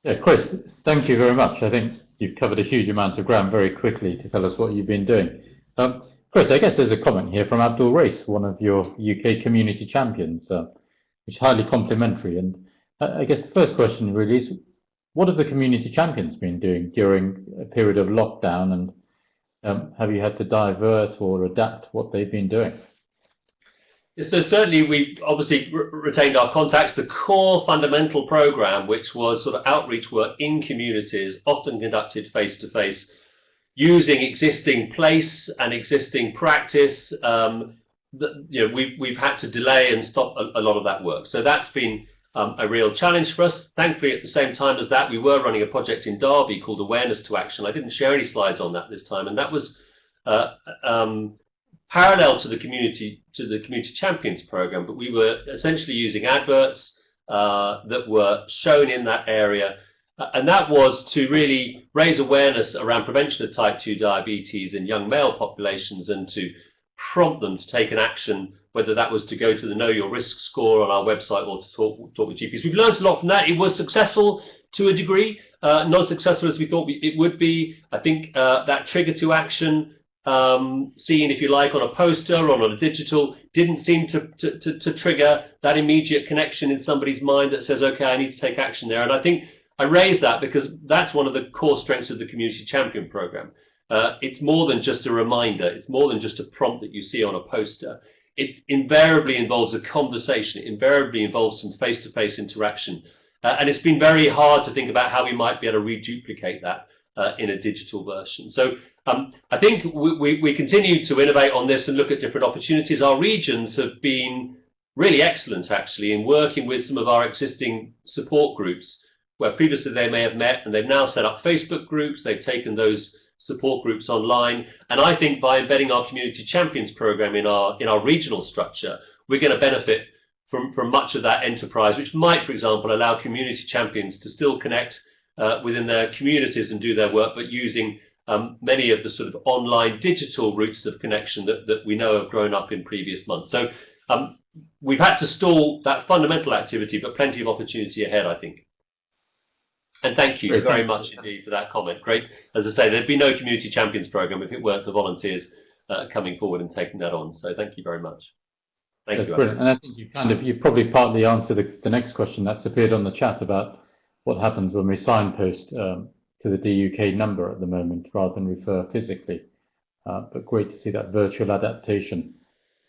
Yeah, Chris, thank you very much. I think you've covered a huge amount of ground very quickly to tell us what you've been doing. Chris, I guess there's a comment here from Abdul Race, one of your UK community champions, which is highly complimentary. And I guess the first question really is, what have the community champions been doing during a period of lockdown, and have you had to divert or adapt what they've been doing? So certainly we've obviously retained our contacts. The core fundamental program, which was sort of outreach work in communities, often conducted face-to-face, using existing place and existing practice, we've had to delay and stop a lot of that work. So that's been a real challenge for us. Thankfully, at the same time as that, we were running a project in Derby called Awareness to Action. I didn't share any slides on that this time, and that was parallel to the community champions program, but we were essentially using adverts that were shown in that area, and that was to really raise awareness around prevention of type 2 diabetes in young male populations, and to prompt them to take an action, whether that was to go to the Know Your Risk score on our website or to talk with GPs. We've learned a lot from that. It was successful to a degree, not as successful as we thought it would be. I think that trigger to action, seen, if you like, on a poster or on a digital, didn't seem to trigger that immediate connection in somebody's mind that says, okay, I need to take action there. And I think I raise that because that's one of the core strengths of the Community Champion Programme. It's more than just a reminder. It's more than just a prompt that you see on a poster. It invariably involves a conversation. It invariably involves some face-to-face interaction. And it's been very hard to think about how we might be able to reduplicate that in a digital version. So I think we continue to innovate on this and look at different opportunities. Our regions have been really excellent, actually, in working with some of our existing support groups, where previously they may have met, and they've now set up Facebook groups. They've taken those support groups online, and I think by embedding our Community Champions program in our regional structure, we're going to benefit from much of that enterprise, which might, for example, allow community champions to still connect within their communities and do their work, but using many of the sort of online digital routes of connection that we know have grown up in previous months. So we've had to stall that fundamental activity, but plenty of opportunity ahead, I think. And thank you very much indeed for that comment. Great. As I say, there'd be no Community Champions program if it weren't for volunteers coming forward and taking that on. So thank you very much. Thank you. That's brilliant. And I think you probably partly answered the next question that's appeared on the chat about what happens when we signpost to the DUK number at the moment rather than refer physically. But great to see that virtual adaptation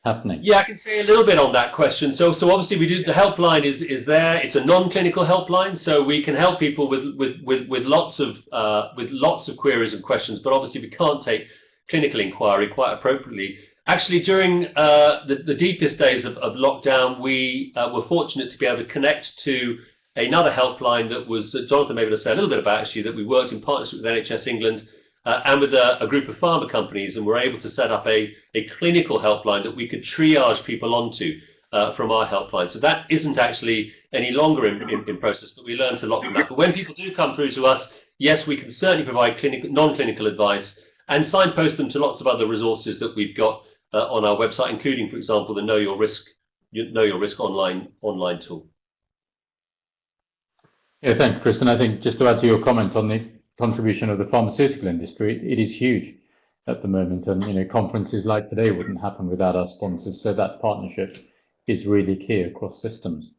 happening. Yeah, I can say a little bit on that question. So obviously we do, the helpline is there. It's a non-clinical helpline, so we can help people with lots of queries and questions. But obviously we can't take clinical inquiry quite appropriately. Actually, during the deepest days of lockdown, we were fortunate to be able to connect to another helpline that was, Jonathan may be able to say a little bit about, actually, that we worked in partnership with NHS England and with a group of pharma companies, and were able to set up a clinical helpline that we could triage people onto from our helpline. So that isn't actually any longer in process, but we learned a lot from that. But when people do come through to us, yes, we can certainly provide non-clinical advice and signpost them to lots of other resources that we've got on our website, including, for example, the Know Your Risk online tool. Yeah, thanks, Chris. And I think just to add to your comment on the contribution of the pharmaceutical industry, it is huge at the moment, and conferences like today wouldn't happen without our sponsors. So that partnership is really key across systems.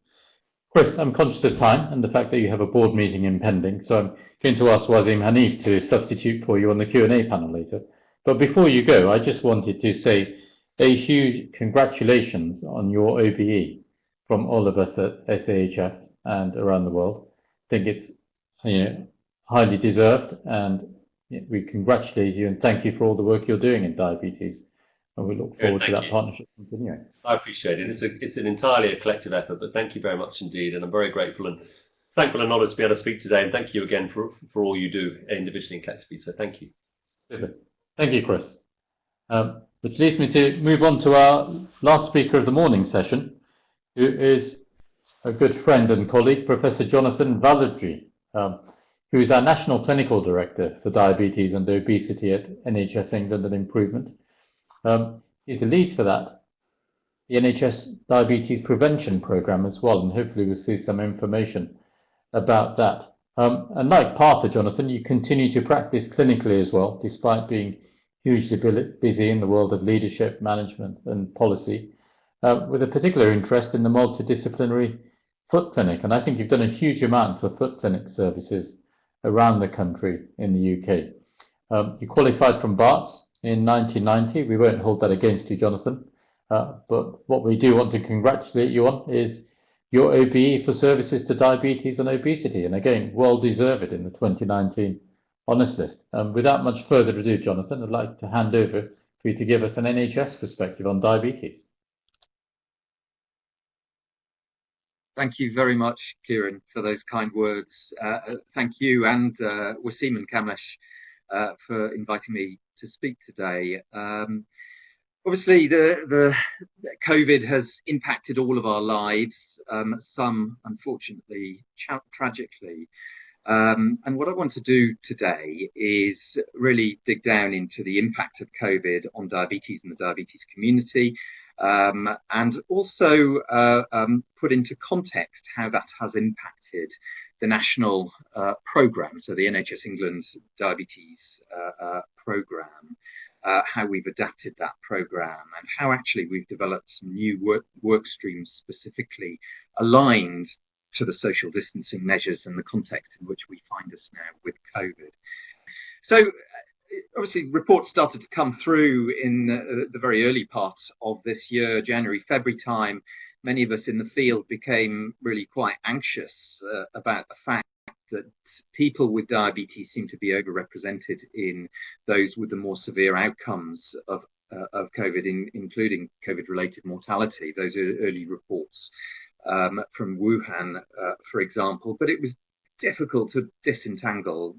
Chris, I'm conscious of time and the fact that you have a board meeting impending, so I'm going to ask Wazim Hanif to substitute for you on the Q&A panel later. But before you go, I just wanted to say a huge congratulations on your OBE from all of us at SAHF and around the world. I think it's highly deserved, and we congratulate you and thank you for all the work you're doing in diabetes. And we look forward to that partnership continuing. I appreciate it. It's an entirely a collective effort, but thank you very much indeed. And I'm very grateful and thankful and honoured to be able to speak today. And thank you again for all you do individually and collectively. So thank you. Thank you, Chris. Which leads me to move on to our last speaker of the morning session, who is a good friend and colleague, Professor Jonathan Valadji, who is our National Clinical Director for Diabetes and Obesity at NHS England and Improvement. He's the lead for that, the NHS Diabetes Prevention Programme as well, and hopefully we'll see some information about that. And like Partha, Jonathan, you continue to practice clinically as well, despite being hugely busy in the world of leadership, management and policy, with a particular interest in the multidisciplinary foot clinic. And I think you've done a huge amount for foot clinic services around the country in the UK. You qualified from Barts in 1990. We won't hold that against you, Jonathan. But what we do want to congratulate you on is your OBE for services to diabetes and obesity. And again, well deserved in the 2019 Honours List. Without much further ado, Jonathan, I'd like to hand over for you to give us an NHS perspective on diabetes. Thank you very much, Kieran, for those kind words. Thank you and Wasim and Kamlesh for inviting me to speak today. Obviously, the COVID has impacted all of our lives, some unfortunately, tragically. And what I want to do today is really dig down into the impact of COVID on diabetes and the diabetes community, and also put into context how that has impacted the national programme, so the NHS England Diabetes programme, how we've adapted that programme and how actually we've developed some new work streams specifically aligned to the social distancing measures and the context in which we find us now with COVID. So obviously reports started to come through in the very early part of this year, January, February time. Many of us in the field became really quite anxious about the fact that people with diabetes seem to be overrepresented in those with the more severe outcomes of COVID, including COVID-related mortality. Those are early reports from Wuhan, for example, but it was difficult to disentangle.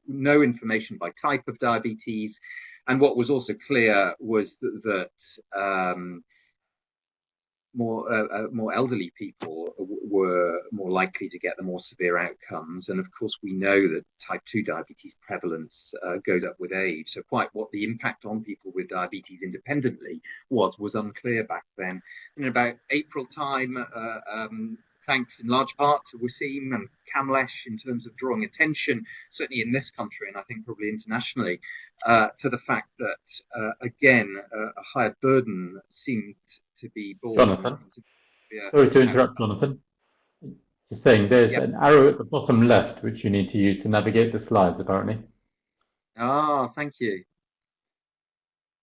No information by type of diabetes, and what was also clear was that more elderly people were more likely to get the more severe outcomes, and of course we know that type 2 diabetes prevalence goes up with age, so quite what the impact on people with diabetes independently was unclear back then. In about April time, thanks in large part to Wasim and Kamlesh in terms of drawing attention, certainly in this country and I think probably internationally, to the fact that, again, a higher burden seemed to be borne. Jonathan, sorry to interrupt, Jonathan. Just saying, there's an arrow at the bottom left which you need to use to navigate the slides, apparently. Ah, thank you.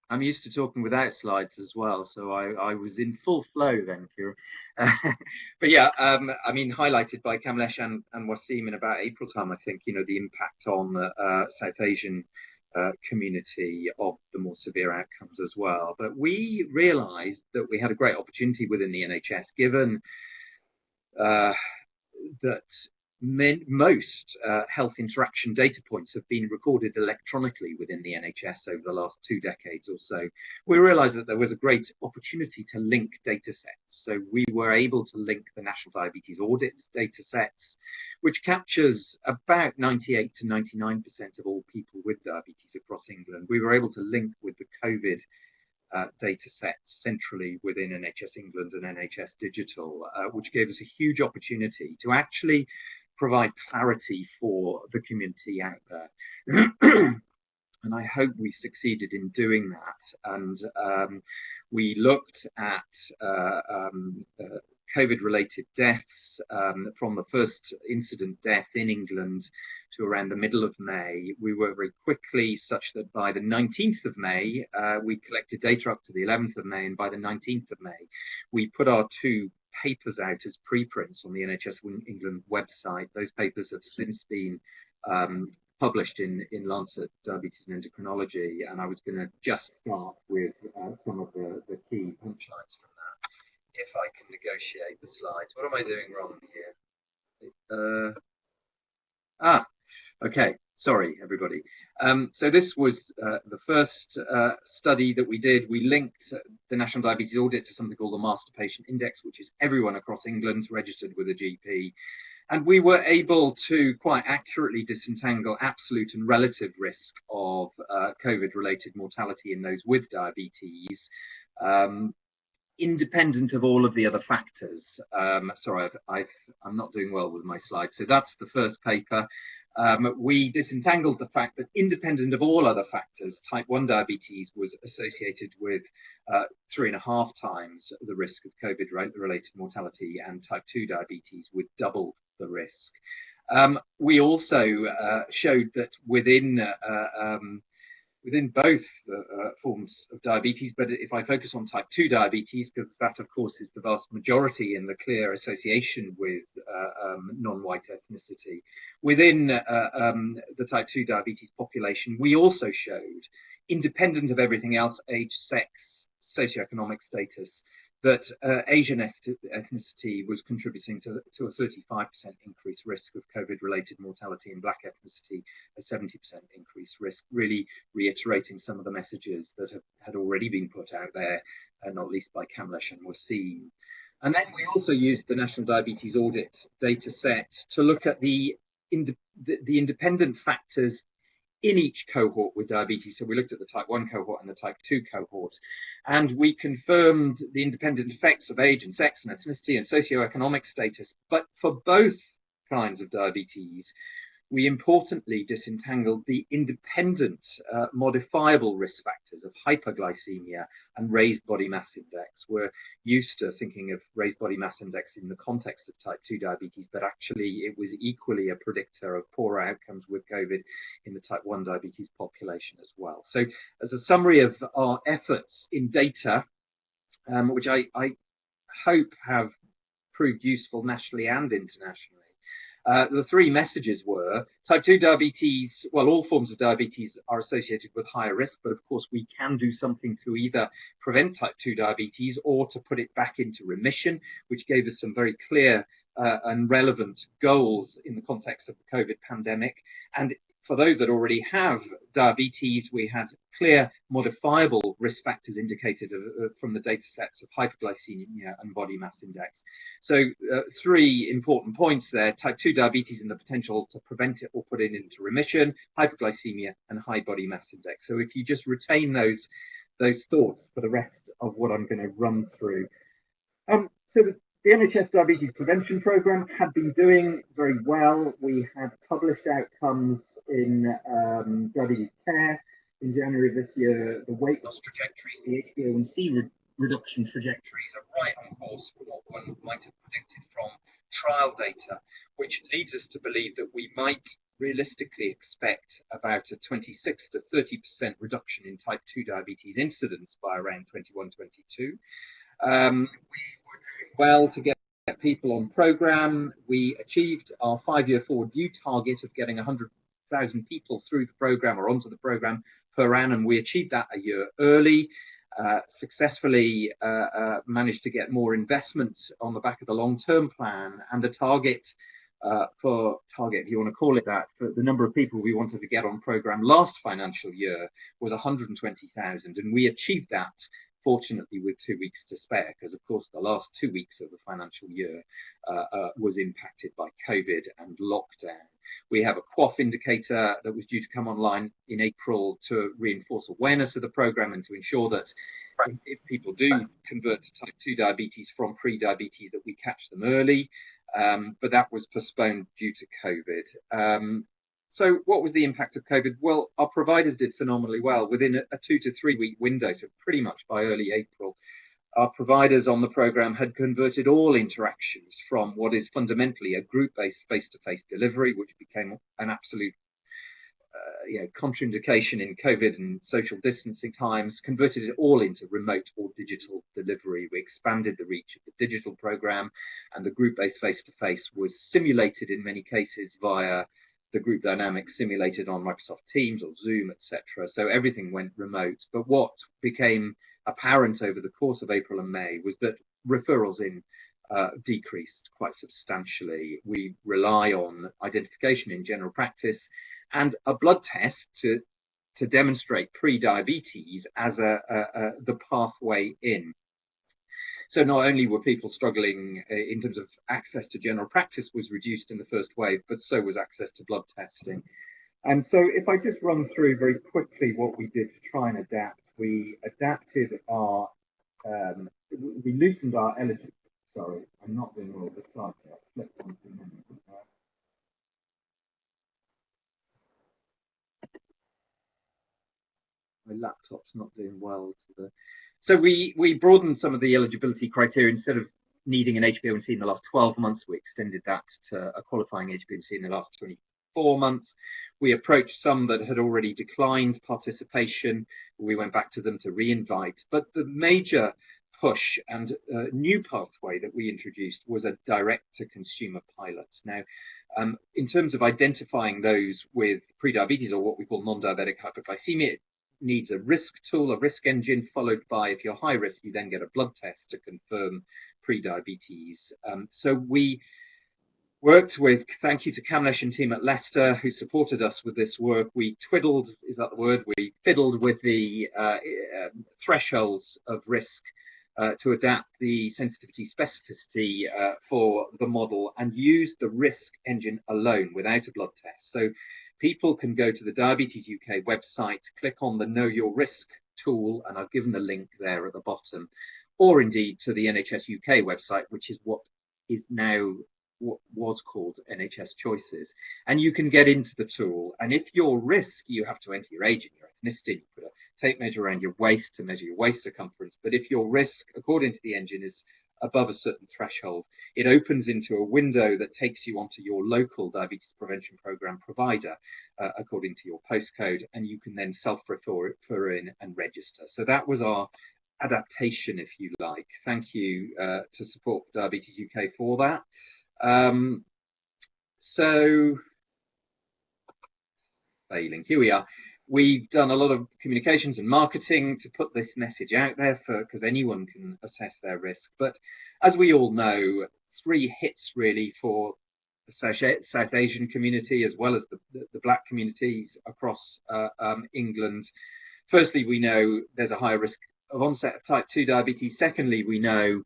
I'm used to talking without slides as well, so I was in full flow then, Kira. But yeah, I mean, highlighted by Kamlesh and Wasim in about April time, I think, the impact on the South Asian community of the more severe outcomes as well. But we realised that we had a great opportunity within the NHS, given that most health interaction data points have been recorded electronically within the NHS over the last 2 decades or so. We realised that there was a great opportunity to link data sets. So we were able to link the National Diabetes Audits data sets, which captures about 98 to 99% of all people with diabetes across England. We were able to link with the COVID data sets centrally within NHS England and NHS Digital, which gave us a huge opportunity to actually provide clarity for the community out there. And I hope we succeeded in doing that. And we looked at COVID-related deaths, from the first incident death in England to around the middle of May. We worked very quickly, such that by the 19th of May, we collected data up to the 11th of May, and by the 19th of May, we put our 2 papers out as preprints on the NHS England website. Those papers have since been published in Lancet Diabetes and Endocrinology, and I was going to just start with some of the key punchlines from that, if I can negotiate the slides. What am I doing wrong here? Okay, sorry everybody. So this was the first study that we did. We linked the National Diabetes Audit to something called the Master Patient Index, which is everyone across England registered with a GP. And we were able to quite accurately disentangle absolute and relative risk of COVID-related mortality in those with diabetes, independent of all of the other factors. Sorry, I'm not doing well with my slides. So that's the first paper. We disentangled the fact that independent of all other factors, type 1 diabetes was associated with 3.5 times the risk of COVID-related mortality, and type 2 diabetes with double the risk. We also showed that within both forms of diabetes, but if I focus on type 2 diabetes, because that of course is the vast majority and the clear association with non-white ethnicity, within the type 2 diabetes population, we also showed, independent of everything else, age, sex, socioeconomic status, that Asian ethnicity was contributing to a 35% increased risk of COVID-related mortality, and black ethnicity a 70% increased risk, really reiterating some of the messages that had already been put out there, not least by Kamlesh and Waseem. And then we also used the National Diabetes Audit data set to look at the independent factors in each cohort with diabetes. So we looked at the type 1 cohort and the type 2 cohort, and we confirmed the independent effects of age and sex and ethnicity and socioeconomic status. But for both kinds of diabetes, we importantly disentangled the independent modifiable risk factors of hyperglycemia and raised body mass index. We're used to thinking of raised body mass index in the context of type 2 diabetes, but actually it was equally a predictor of poorer outcomes with COVID in the type 1 diabetes population as well. So as a summary of our efforts in data, which I hope have proved useful nationally and internationally, the 3 messages were: type 2 diabetes, well, all forms of diabetes are associated with higher risk, but of course we can do something to either prevent type 2 diabetes or to put it back into remission, which gave us some very clear and relevant goals in the context of the COVID pandemic. And for those that already have diabetes, we had clear modifiable risk factors indicated from the data sets of hyperglycemia and body mass index. So 3 important points there: type 2 diabetes and the potential to prevent it or put it into remission, hyperglycemia and high body mass index. So if you just retain those thoughts for the rest of what I'm going to run through. So the NHS Diabetes Prevention Programme had been doing very well. We had published outcomes in Diabetes Care in January of this year. The weight loss trajectories, the HbA1c reduction trajectories are right on course for what one might have predicted from trial data, which leads us to believe that we might realistically expect about a 26 to 30% reduction in type 2 diabetes incidence by around 21-22. We were doing well to get people on programme. We achieved our 5-year forward view target of getting 100,000 people through the programme or onto the programme per annum. We achieved that a year early. Successfully managed to get more investment on the back of the long-term plan, and a target, if you want to call it that, for the number of people we wanted to get on programme last financial year was 120,000, and we achieved that, fortunately, with 2 weeks to spare, because of course the last 2 weeks of the financial year was impacted by COVID and lockdown. We have a QOF indicator that was due to come online in April to reinforce awareness of the programme and to ensure that if people do convert to type 2 diabetes from pre-diabetes, that we catch them early, but that was postponed due to COVID. So what was the impact of COVID? Well, our providers did phenomenally well within a 2 to 3 week window, so pretty much by early April. our providers on the program had converted all interactions from what is fundamentally a group-based face-to-face delivery, which became an absolute contraindication in COVID and social distancing times, converted it all into remote or digital delivery. We expanded the reach of the digital program, and the group-based face-to-face was simulated in many cases via the group dynamics simulated on Microsoft Teams or Zoom, etc. So everything went remote. But what became apparent over the course of April and May was that referrals in decreased quite substantially. We rely on identification in general practice and a blood test to demonstrate pre-diabetes as the pathway in. So not only were people struggling in terms of access to general practice was reduced in the first wave, but so was access to blood testing. And so if I just run through very quickly what we did to try and adapt, we adapted our, we loosened our eligibility. Sorry, I'm not doing all the slides yet. Flip on to the menu. My laptop's not doing well today. So we broadened some of the eligibility criteria. Instead of needing an HbA1c in the last 12 months, we extended that to a qualifying HbA1c in the last 24 months. We approached some that had already declined participation. We went back to them to re-invite. But the major push and new pathway that we introduced was a direct-to-consumer pilot. Now, in terms of identifying those with prediabetes or what we call non-diabetic hypoglycemia, it needs a risk tool, a risk engine, followed by, if you're high risk, you then get a blood test to confirm prediabetes. So we worked with, thank you to Kamlesh and team at Leicester who supported us with this work. We twiddled, is that the word? We fiddled with the thresholds of risk to adapt the sensitivity specificity for the model and use the risk engine alone without a blood test. So people can go to the Diabetes UK website, click on the Know Your Risk tool, and I've given the link there at the bottom, or indeed to the NHS UK website, which is what is now what was called NHS Choices. And you can get into the tool. And if your risk, you have to enter your age and your ethnicity, you put a tape measure around your waist to measure your waist circumference. But if your risk, according to the engine, is above a certain threshold, it opens into a window that takes you onto your local diabetes prevention program provider according to your postcode, and you can then self-refer in and register. So that was our adaptation, if you like. Thank you to Support for Diabetes UK for that. So failing, here we are. We've done a lot of communications and marketing to put this message out there because anyone can assess their risk. But as we all know, 3 hits really for the South Asian community as well as the black communities across England. Firstly, we know there's a higher risk of onset of type 2 diabetes. Secondly, we know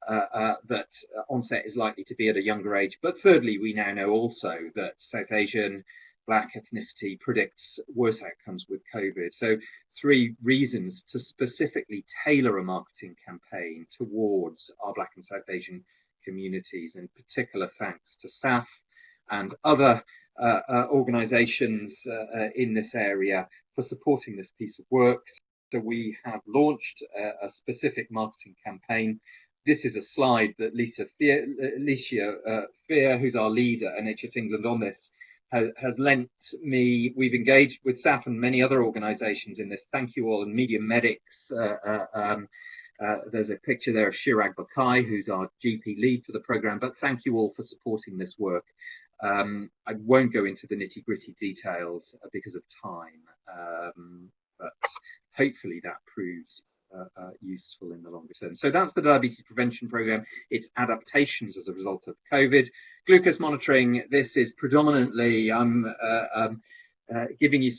that onset is likely to be at a younger age. But thirdly, we now know also that South Asian black ethnicity predicts worse outcomes with COVID. So 3 reasons to specifically tailor a marketing campaign towards our black and South Asian communities. In particular, thanks to SAHF and other organisations in this area for supporting this piece of work. So we have launched a specific marketing campaign. This is a slide that Alicia Fear, who's our lead at NHS England on this, has lent me. We've engaged with SAHF and many other organisations in this. Thank you all. And Media Medics, there's a picture there of Shirag Bakai, who's our GP lead for the programme, but thank you all for supporting this work. I won't go into the nitty-gritty details because of time, but hopefully that proves useful in the longer term. So that's the diabetes prevention programme. It's adaptations as a result of COVID. Glucose monitoring, this is predominantly, I'm giving you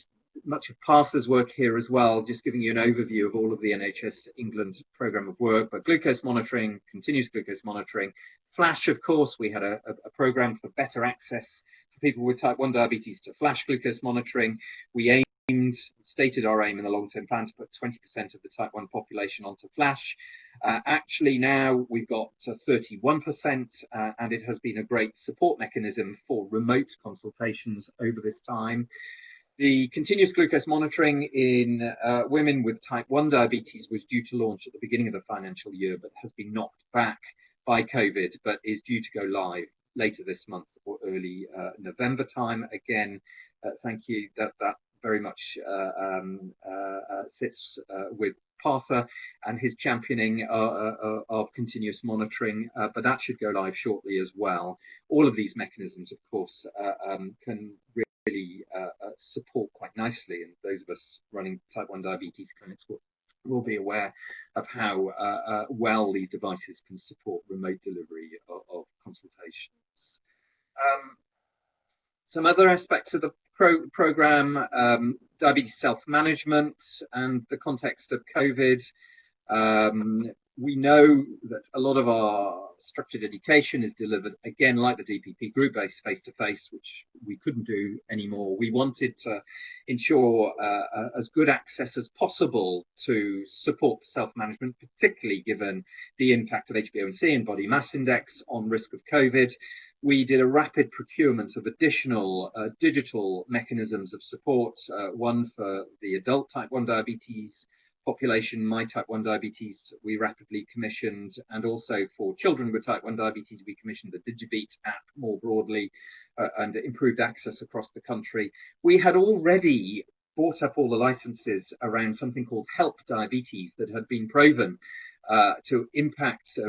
much of Partha's work here as well, just giving you an overview of all of the NHS England programme of work, but glucose monitoring, continuous glucose monitoring. Flash, of course, we had a programme for better access for people with type 1 diabetes to flash glucose monitoring. We stated our aim in the long-term plan to put 20% of the type 1 population onto flash. Actually now we've got 31%, and it has been a great support mechanism for remote consultations over this time. The continuous glucose monitoring in women with type 1 diabetes was due to launch at the beginning of the financial year, but has been knocked back by COVID, but is due to go live later this month or early November time. Again, thank you. That very much sits with Partha and his championing of continuous monitoring, but that should go live shortly as well. All of these mechanisms, of course, can really support quite nicely, and those of us running type 1 diabetes clinics will be aware of how well these devices can support remote delivery of consultations. Some other aspects of the program, diabetes self-management and the context of COVID. We know that a lot of our structured education is delivered, again, like the DPP, group-based face-to-face, which we couldn't do anymore. We wanted to ensure as good access as possible to support for self-management, particularly given the impact of HbA1c and body mass index on risk of COVID. We did a rapid procurement of additional digital mechanisms of support, one for the adult type 1 diabetes population, my type 1 diabetes, we rapidly commissioned, and also for children with type 1 diabetes, we commissioned the DigiBeat app more broadly and improved access across the country. We had already bought up all the licenses around something called Help Diabetes that had been proven to impact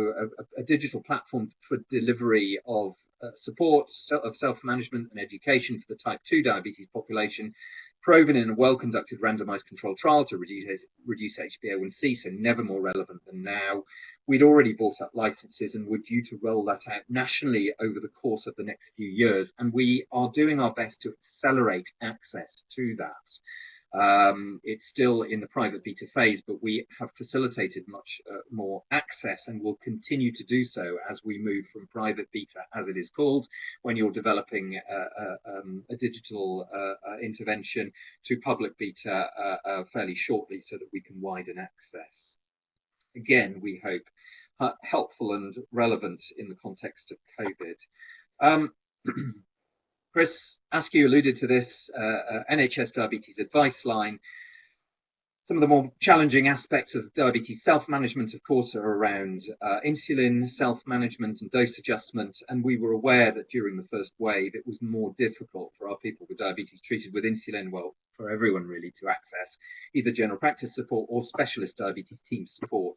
a digital platform for delivery of support of self-management and education for the type 2 diabetes population, proven in a well-conducted randomized controlled trial to reduce HbA1c, so never more relevant than now. We'd already bought up licenses and were due to roll that out nationally over the course of the next few years, and we are doing our best to accelerate access to that. It's still in the private beta phase, but we have facilitated much more access and will continue to do so as we move from private beta, as it is called, when you're developing a digital intervention, to public beta fairly shortly so that we can widen access. Again, we hope helpful and relevant in the context of COVID. Chris Askew alluded to this, NHS diabetes advice line. Some of the more challenging aspects of diabetes self-management, of course, are around insulin self-management and dose adjustment, and we were aware that during the first wave it was more difficult for our people with diabetes treated with insulin, well, for everyone really, to access either general practice support or specialist diabetes team support.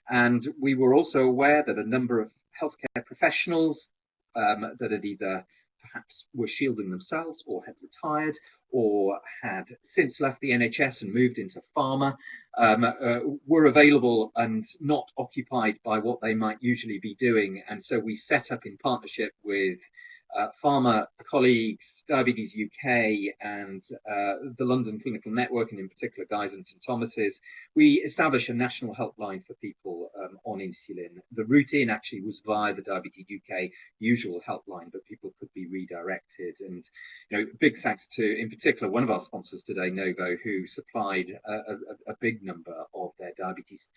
And we were also aware that a number of healthcare professionals that had either perhaps were shielding themselves or had retired or had since left the NHS and moved into pharma, were available and not occupied by what they might usually be doing. And so we set up in partnership with pharma colleagues, Diabetes UK and the London Clinical Network, and in particular Guy's and St Thomas's, we established a national helpline for people on insulin. The route in actually was via the Diabetes UK usual helpline, but people could be redirected. And big thanks to, in particular, one of our sponsors today, Novo, who supplied a big number of their diabetes,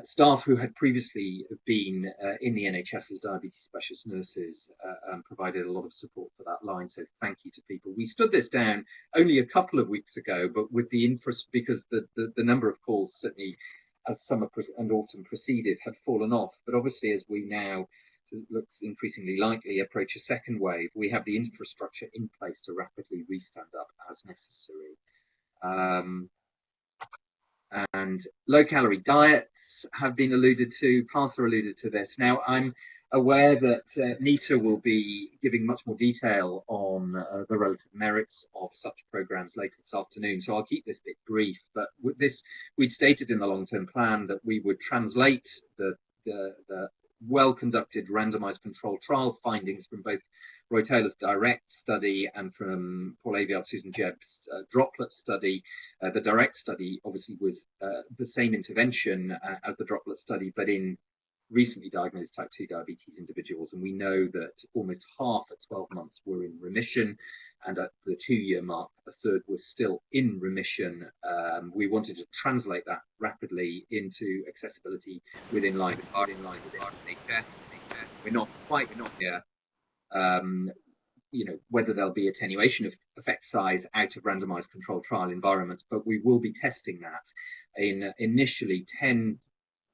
staff who had previously been in the NHS as diabetes specialist nurses, provided a lot of support for that line. So thank you to people. We stood this down only a couple of weeks ago, but with the because the number of calls certainly as summer and autumn proceeded had fallen off. But obviously, as we now looks increasingly likely approach a second wave, we have the infrastructure in place to rapidly restand up as necessary. And low-calorie diets have been alluded to. Partha alluded to this. Now, I'm aware that Nita will be giving much more detail on the relative merits of such programs later this afternoon, so I'll keep this bit brief. But with this, we'd stated in the long-term plan that we would translate the well-conducted randomized controlled trial findings from both Roy Taylor's direct study and from Paul Aviard, Susan Jebb's droplet study. The direct study obviously was the same intervention as the droplet study, but in recently diagnosed type 2 diabetes individuals. And we know that almost half at 12 months were in remission, and at the 2-year mark, a third was still in remission. We wanted to translate that rapidly into accessibility within line with NHS. We're not there. whether there'll be attenuation of effect size out of randomized controlled trial environments, but we will be testing that in initially 10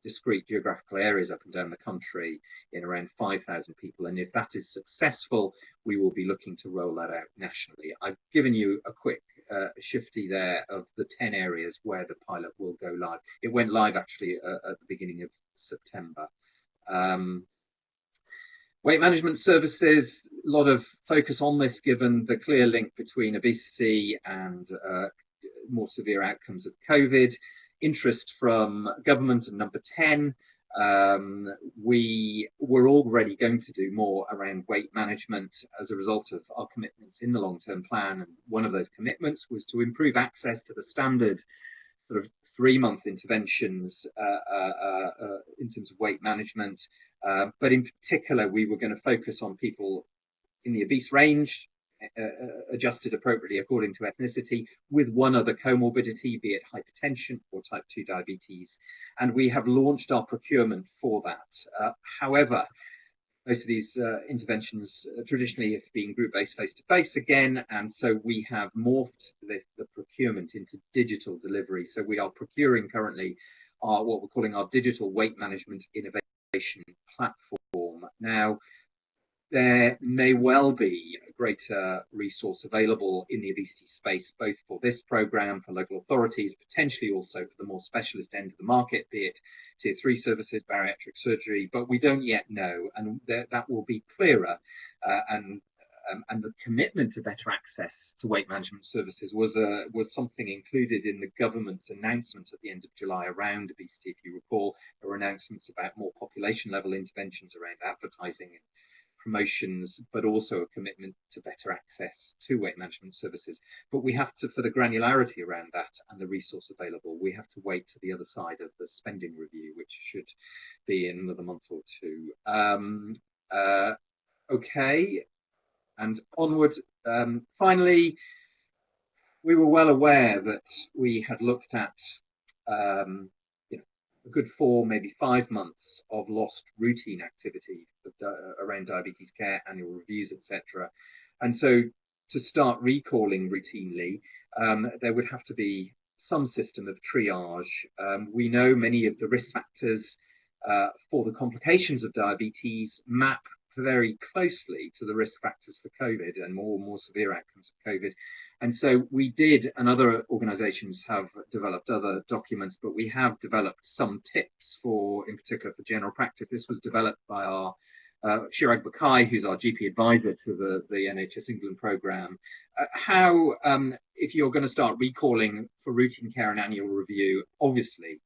discrete geographical areas up and down the country in around 5,000 people. And if that is successful, we will be looking to roll that out nationally. I've given you a quick shifty there of the 10 areas where the pilot will go live. It went live actually at the beginning of September. Weight management services, a lot of focus on this given the clear link between obesity and more severe outcomes of COVID. Interest from government and number 10. We were already going to do more around weight management as a result of our commitments in the long-term plan. And one of those commitments was to improve access to the standard sort of 3-month interventions in terms of weight management. But in particular, we were going to focus on people in the obese range, adjusted appropriately according to ethnicity, with one other comorbidity, be it hypertension or type 2 diabetes. And we have launched our procurement for that. However, most of these interventions traditionally have been group-based face-to-face again, and so we have morphed the procurement into digital delivery. So we are procuring currently what we're calling our digital weight management innovation platform. Now, there may well be a greater resource available in the obesity space, both for this program, for local authorities, potentially also for the more specialist end of the market, be it tier 3 services, bariatric surgery, but we don't yet know, and that will be clearer. And the commitment to better access to weight management services was something included in the government's announcements at the end of July around obesity. If you recall, there were announcements about more population level interventions around advertising and promotions, but also a commitment to better access to weight management services. But we have to, for the granularity around that and the resource available, we have to wait to the other side of the spending review, which should be in another month or two. Okay, and onward. Finally, we were well aware that we had looked at a good 4, maybe 5 months of lost routine activity around diabetes care, annual reviews, etc. And so to start recalling routinely, there would have to be some system of triage. We know many of the risk factors for the complications of diabetes map very closely to the risk factors for COVID and more severe outcomes of COVID. And so we did, and other organizations have developed other documents, but we have developed some tips for, in particular for general practice. This was developed by our Chirag Bakai, who's our GP advisor to the NHS England program. How, if you're going to start recalling for routine care and annual review, obviously,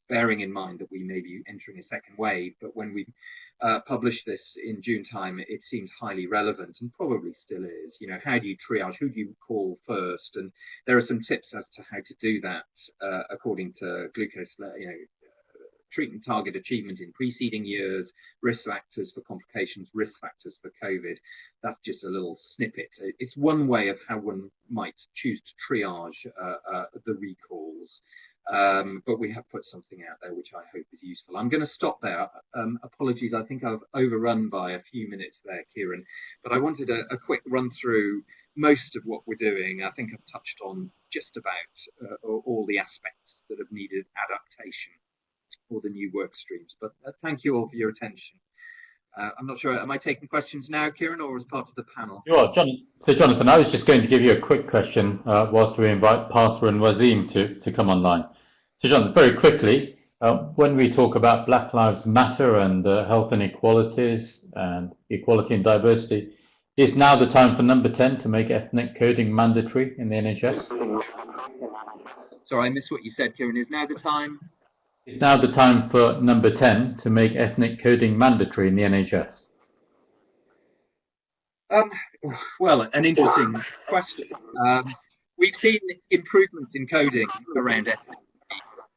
bearing in mind that we may be entering a second wave, but when we published this in June time, it seems highly relevant and probably still is. How do you triage? Who do you call first? And there are some tips as to how to do that according to glucose, treatment target achievement in preceding years, risk factors for complications, risk factors for COVID. That's just a little snippet. It's one way of how one might choose to triage the recalls. But we have put something out there which I hope is useful. I'm going to stop there. Apologies, I think I've overrun by a few minutes there, Kieran, but I wanted a quick run through most of what we're doing. I think I've touched on just about all the aspects that have needed adaptation for the new work streams, but thank you all for your attention. I'm not sure, am I taking questions now, Kieran, or as part of the panel? You are, John. So Jonathan, I was just going to give you a quick question whilst we invite Partha and Wazim to come online. So Jonathan, very quickly, when we talk about Black Lives Matter and health inequalities and equality and diversity, is now the time for number 10 to make ethnic coding mandatory in the NHS? Sorry, I missed what you said, Kieran. Is now the time? It's now the time for number 10 to make ethnic coding mandatory in the NHS. Well, an interesting question. We've seen improvements in coding around ethnicity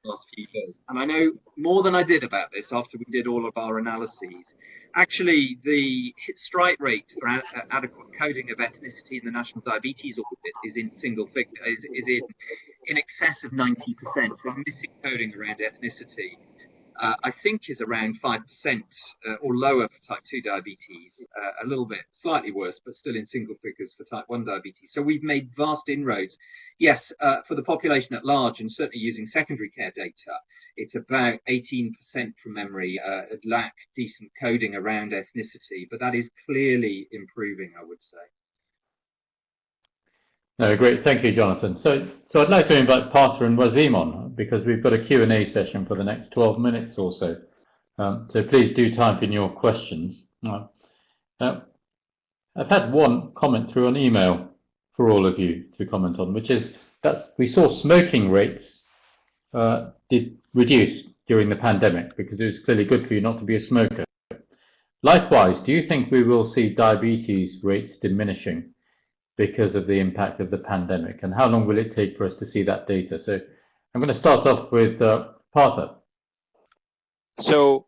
the last few years, and I know more than I did about this after we did all of our analyses. Actually, the strike rate for adequate coding of ethnicity in the National Diabetes Audit is in single figure, is in excess of 90%. So missing coding around ethnicity I think is around 5% or lower for type 2 diabetes, a little bit slightly worse, but still in single figures for type 1 diabetes. So we've made vast inroads. Yes, for the population at large, and certainly using secondary care data, it's about 18% from memory lack decent coding around ethnicity, but that is clearly improving, I would say. No, great. Thank you, Jonathan. So I'd like to invite Partha and Wazim on because we've got a Q&A session for the next 12 minutes or so. So please do type in your questions. I've had one comment through an email for all of you to comment on, which is that we saw smoking rates did reduce during the pandemic because it was clearly good for you not to be a smoker. Likewise, do you think we will see diabetes rates diminishing because of the impact of the pandemic, and how long will it take for us to see that data? So I'm going to start off with Partha. So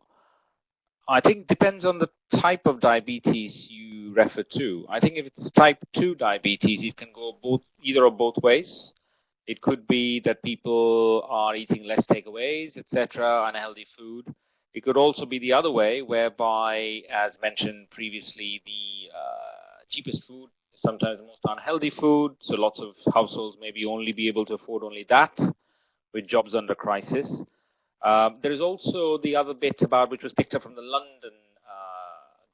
I think it depends on the type of diabetes you refer to. I think if it's type 2 diabetes, it can go either or both ways. It could be that people are eating less takeaways, etc., unhealthy food. It could also be the other way, whereby, as mentioned previously, the cheapest food is sometimes the most unhealthy food. So lots of households maybe only be able to afford only that, with jobs under crisis. There is also the other bit about, which was picked up from the London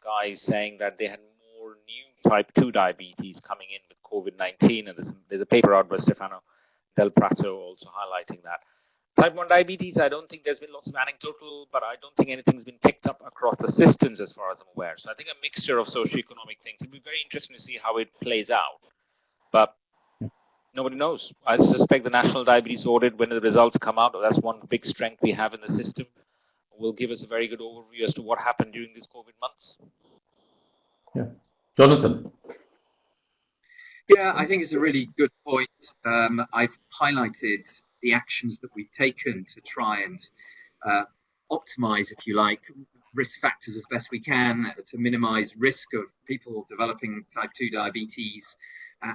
guys, saying that they had more new type 2 diabetes coming in with COVID-19, and there's a paper out by Stefano Del Prato also highlighting that. Type 1 diabetes, I don't think there's been lots of anecdotal, but I don't think anything's been picked up across the systems as far as I'm aware. So I think a mixture of socioeconomic things. It'd be very interesting to see how it plays out. But nobody knows. I suspect the National Diabetes Audit, when the results come out, that's one big strength we have in the system, will give us a very good overview as to what happened during these COVID months. Yeah. Jonathan. Yeah, I think it's a really good point. I've highlighted the actions that we've taken to try and optimize, if you like, risk factors as best we can to minimize risk of people developing type 2 diabetes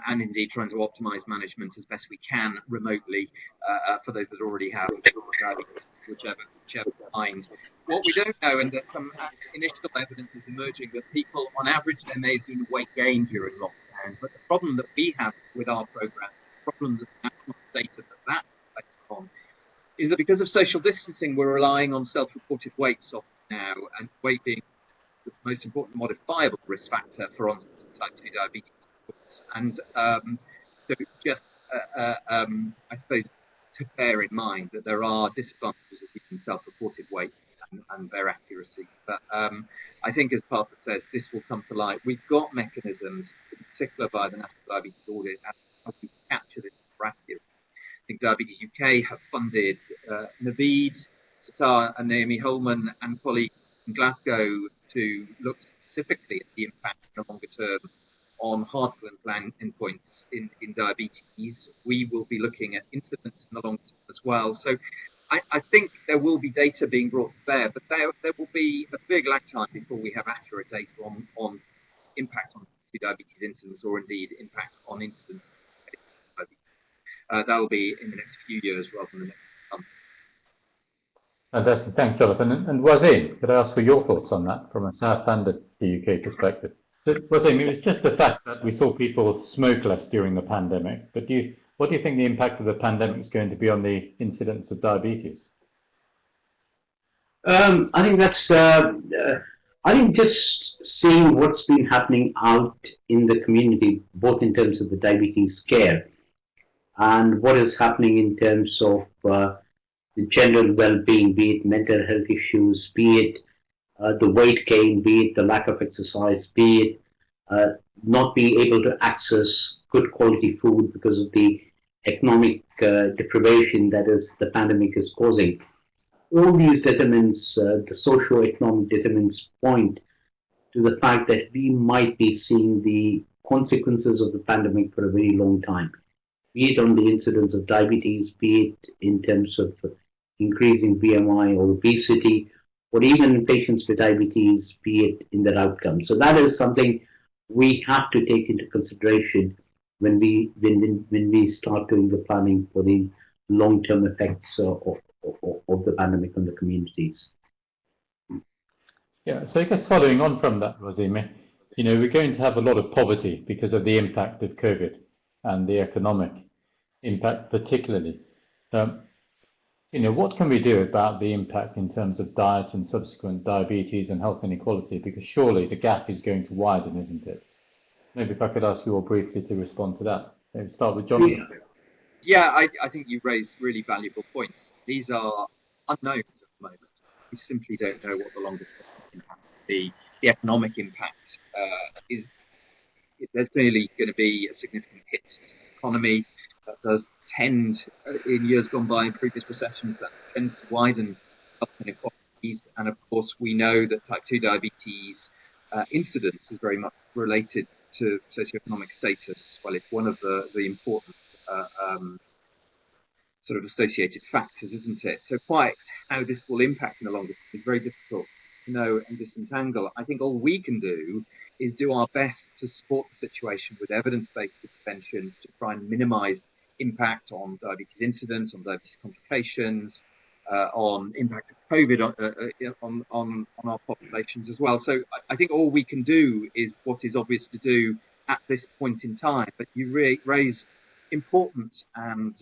and indeed trying to optimize management as best we can remotely for those that already have diabetes, whichever kind. What we don't know, and that some initial evidence is emerging, that people on average there may have been weight gain during lockdown, but the problem that we have with our program, the problem that the national data that reflects on, is that because of social distancing, we're relying on self-reported weights now, and weight being the most important modifiable risk factor for onset of type 2 diabetes. And so just, I suppose, to bear in mind that there are disadvantages of using self-reported weights and their accuracy. But I think, as Partha says, this will come to light. We've got mechanisms, in particular by the National Diabetes Audit, how we capture this for accuracy. I think Diabetes UK have funded Naveed, Satar and Naomi Holman and colleagues in Glasgow to look specifically at the impact in the longer term on hard-to-implant endpoints in diabetes. We will be looking at incidence in the long term as well. So I think there will be data being brought to bear, but there will be a big lag time before we have accurate data on impact on diabetes incidence, or indeed impact on incidence. That will be in the next few years rather than the next month. Fantastic. Thanks, Jonathan. And Wazim, could I ask for your thoughts on that from a SAHF and the UK perspective? So, Wazim, it was just the fact that we saw people smoke less during the pandemic, but what do you think the impact of the pandemic is going to be on the incidence of diabetes? I think that's, I think just seeing what's been happening out in the community, both in terms of the diabetes care and what is happening in terms of the general well-being, be it mental health issues, be it the weight gain, be it the lack of exercise, be it not being able to access good quality food because of the economic deprivation that is the pandemic is causing. All these determinants, the socio-economic determinants, point to the fact that we might be seeing the consequences of the pandemic for a very long time, be it on the incidence of diabetes, be it in terms of increasing BMI or obesity, or even in patients with diabetes, be it in their outcome. So that is something we have to take into consideration when we start doing the planning for the long-term effects of of the pandemic on the communities. Yeah, so I guess following on from that, Rosime, we're going to have a lot of poverty because of the impact of COVID and the economic impact particularly. What can we do about the impact in terms of diet and subsequent diabetes and health inequality? Because surely the gap is going to widen, isn't it? Maybe if I could ask you all briefly to respond to that. Maybe start with Jonathan. Yeah, I think you raised really valuable points. These are unknowns at the moment. We simply don't know what the longer term impact will be. The economic impact there's clearly going to be a significant hit to the economy. That does tend, in years gone by in previous recessions, that tends to widen health inequalities. And of course, we know that type 2 diabetes incidence is very much related to socioeconomic status. Well, it's one of the important sort of associated factors, isn't it? So quite how this will impact in the longer term is very difficult to know and disentangle. I think all we can do is do our best to support the situation with evidence-based interventions to try and minimize impact on diabetes incidence, on diabetes complications, on impact of COVID on our populations as well. So I think all we can do is what is obvious to do at this point in time. But you raise important and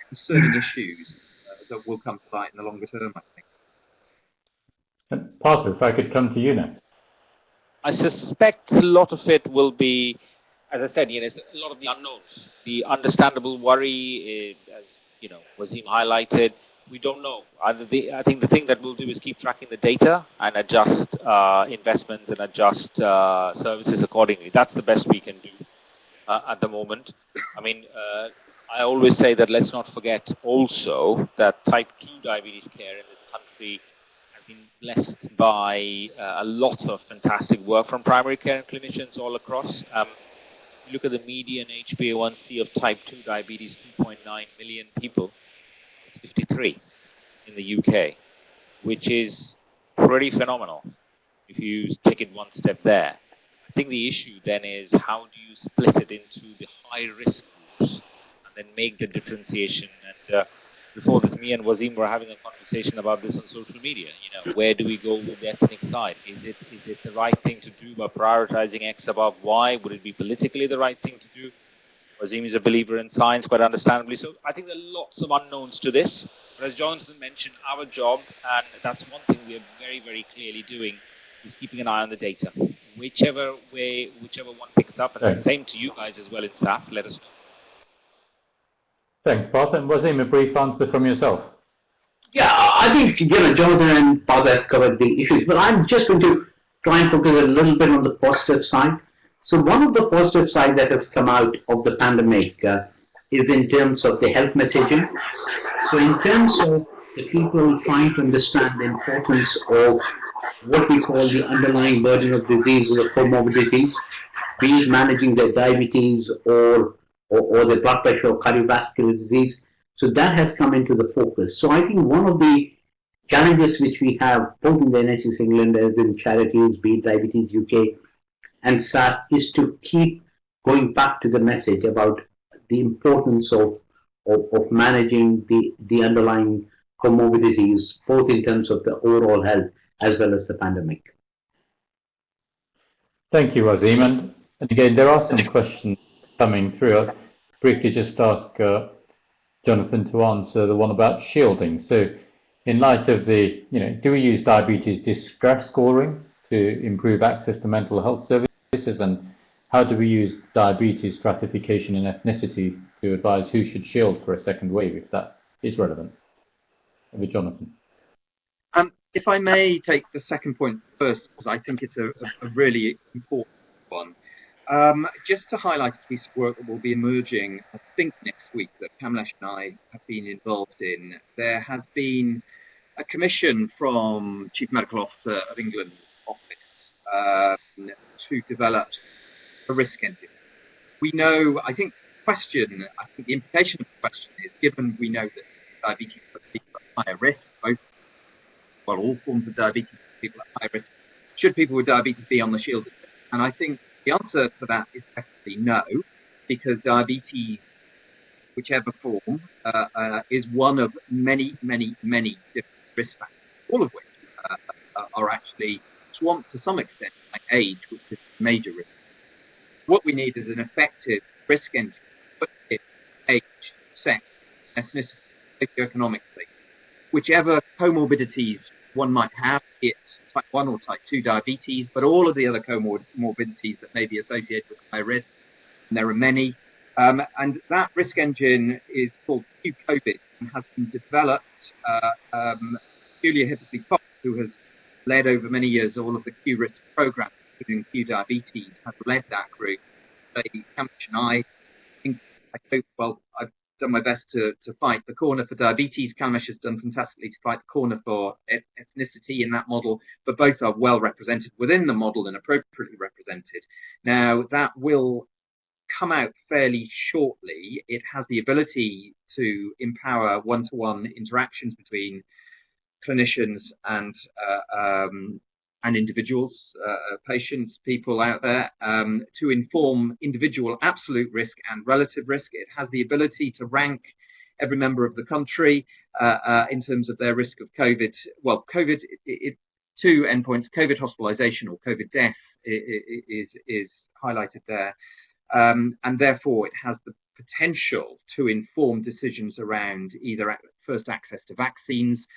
concerning issues that will come to light in the longer term, I think. And Parker, if I could come to you next. I suspect a lot of it will be, as I said, there's a lot of the unknowns. The understandable worry, as Wasim highlighted, we don't know. I think the thing that we'll do is keep tracking the data and adjust investments and adjust services accordingly. That's the best we can do at the moment. I always say that let's not forget also that type 2 diabetes care in this country has been blessed by a lot of fantastic work from primary care clinicians all across. You look at the median HbA1c of type 2 diabetes, 2.9 million people. It's 53 in the UK, which is pretty phenomenal if you take it one step there. I think the issue then is how do you split it into the high-risk groups and then make the differentiation. And before this, me and Wasim were having a conversation about this on social media. Where do we go with the ethnic side? Is it the right thing to do by prioritizing X above Y? Would it be politically the right thing to do? Wasim is a believer in science, quite understandably. So I think there are lots of unknowns to this. But as Jonathan mentioned, our job, and that's one thing we are very, very clearly doing, is keeping an eye on the data. Whichever one picks up, and the same to you guys as well in SAHF, let us know. Thanks, Parth. And Wasim, a brief answer from yourself. Yeah, I think Jonathan and Parth have covered the issues, but I'm just going to try and focus a little bit on the positive side. So one of the positive side that has come out of the pandemic is in terms of the health messaging. So in terms of the people trying to understand the importance of what we call the underlying burden of disease or comorbidities, be it managing their diabetes or their blood pressure or cardiovascular disease. So that has come into the focus. So I think one of the challenges which we have both in the NHS England as in charities, be it Diabetes UK and SAHF, is to keep going back to the message about the importance of managing the underlying comorbidities, both in terms of the overall health as well as the pandemic. Thank you, Wasim. And again, there are some questions coming through. I'll briefly just ask Jonathan to answer the one about shielding. So in light of the, do we use diabetes distress scoring to improve access to mental health services? And how do we use diabetes stratification and ethnicity to advise who should shield for a second wave, if that is relevant? Over Jonathan. If I may take the second point first, because I think it's a really important one. Just to highlight a piece of work that will be emerging, I think, next week that Kamlesh and I have been involved in. There has been a commission from Chief Medical Officer of England's office to develop a risk engine. We know, I think the implication of the question is, given we know that diabetes puts people at higher risk, all forms of diabetes put people at higher risk, should people with diabetes be on the shielded list? And I think the answer to that is definitely no, because diabetes whichever form, is one of many, many, many different risk factors, all of which are actually swamped to some extent by age, which is a major risk. What we need is an effective risk engine, age, sex, ethnicity, socioeconomically, whichever comorbidities one might have, it's type 1 or type 2 diabetes, but all of the other comorbidities that may be associated with high risk, and there are many. And that risk engine is called Q-COVID and has been developed. Julia Hippoley-Cox, who has led over many years all of the Q-risk programs, including Q diabetes, has led that group. So Campish and I hope, well, I've done my best to fight the corner for diabetes. Campish has done fantastically to fight the corner for ethnicity in that model, but both are well represented within the model and appropriately represented. Now, that will come out fairly shortly. It has the ability to empower one-to-one interactions between clinicians and individuals, patients, people out there, to inform individual absolute risk and relative risk. It has the ability to rank every member of the country in terms of their risk of COVID. Well, COVID, two endpoints: COVID hospitalization or COVID death is highlighted there. And therefore, it has the potential to inform decisions around either first access to vaccines,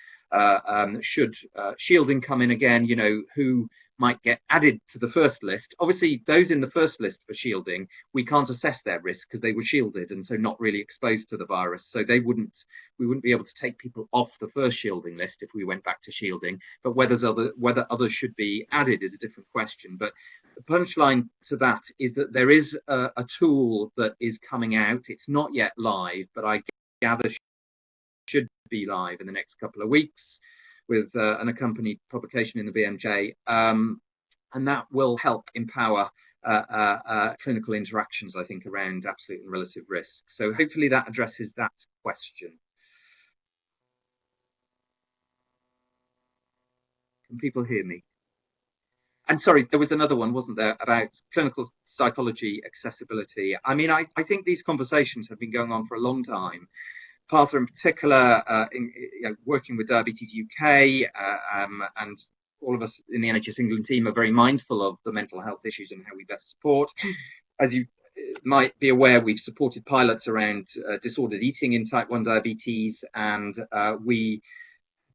should shielding come in again, you know, who might get added to the first list. Obviously, those in the first list for shielding, we can't assess their risk because they were shielded and so not really exposed to the virus. So we wouldn't be able to take people off the first shielding list if we went back to shielding. But whether others should be added is a different question. But the punchline to that is that there is a tool that is coming out. It's not yet live, but I gather should be live in the next couple of weeks with an accompanied publication in the BMJ, and that will help empower clinical interactions, I think, around absolute and relative risk. So hopefully that addresses that question. Can people hear me? And sorry, there was another one, wasn't there, about clinical psychology accessibility. I mean, I think these conversations have been going on for a long time. Partha in particular, working with Diabetes UK, and all of us in the NHS England team are very mindful of the mental health issues and how we best support. As you might be aware, we've supported pilots around disordered eating in type 1 diabetes, and we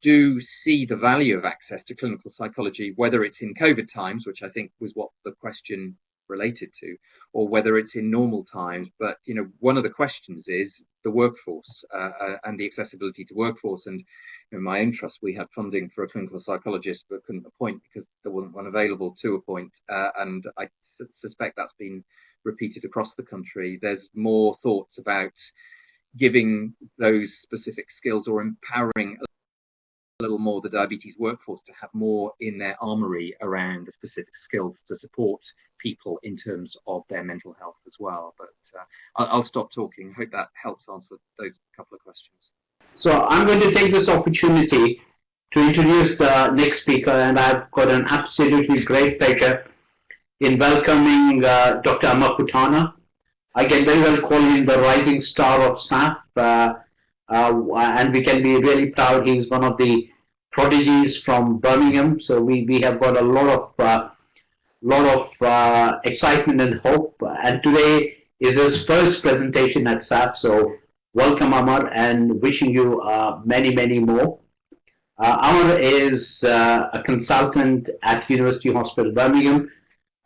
do see the value of access to clinical psychology, whether it's in COVID times, which I think was what the question related to, or whether it's in normal times. But you know, one of the questions is the workforce and the accessibility to workforce. And in my own trust, we had funding for a clinical psychologist but couldn't appoint because there wasn't one available to appoint, and I suspect that's been repeated across the country. There's more thoughts about giving those specific skills or empowering a little more the diabetes workforce to have more in their armory around the specific skills to support people in terms of their mental health as well. But I'll stop talking. I hope that helps answer those couple of questions. So I'm going to take this opportunity to introduce the next speaker, and I've got an absolutely great pleasure in welcoming Dr. Amar Putana. I can very well call him the rising star of SAHF, and we can be really proud. He's one of the prodigies from Birmingham. So we have got a lot of excitement and hope. And today is his first presentation at SAHF. So welcome, Amar, and wishing you many, many more. Amar is a consultant at University Hospital Birmingham,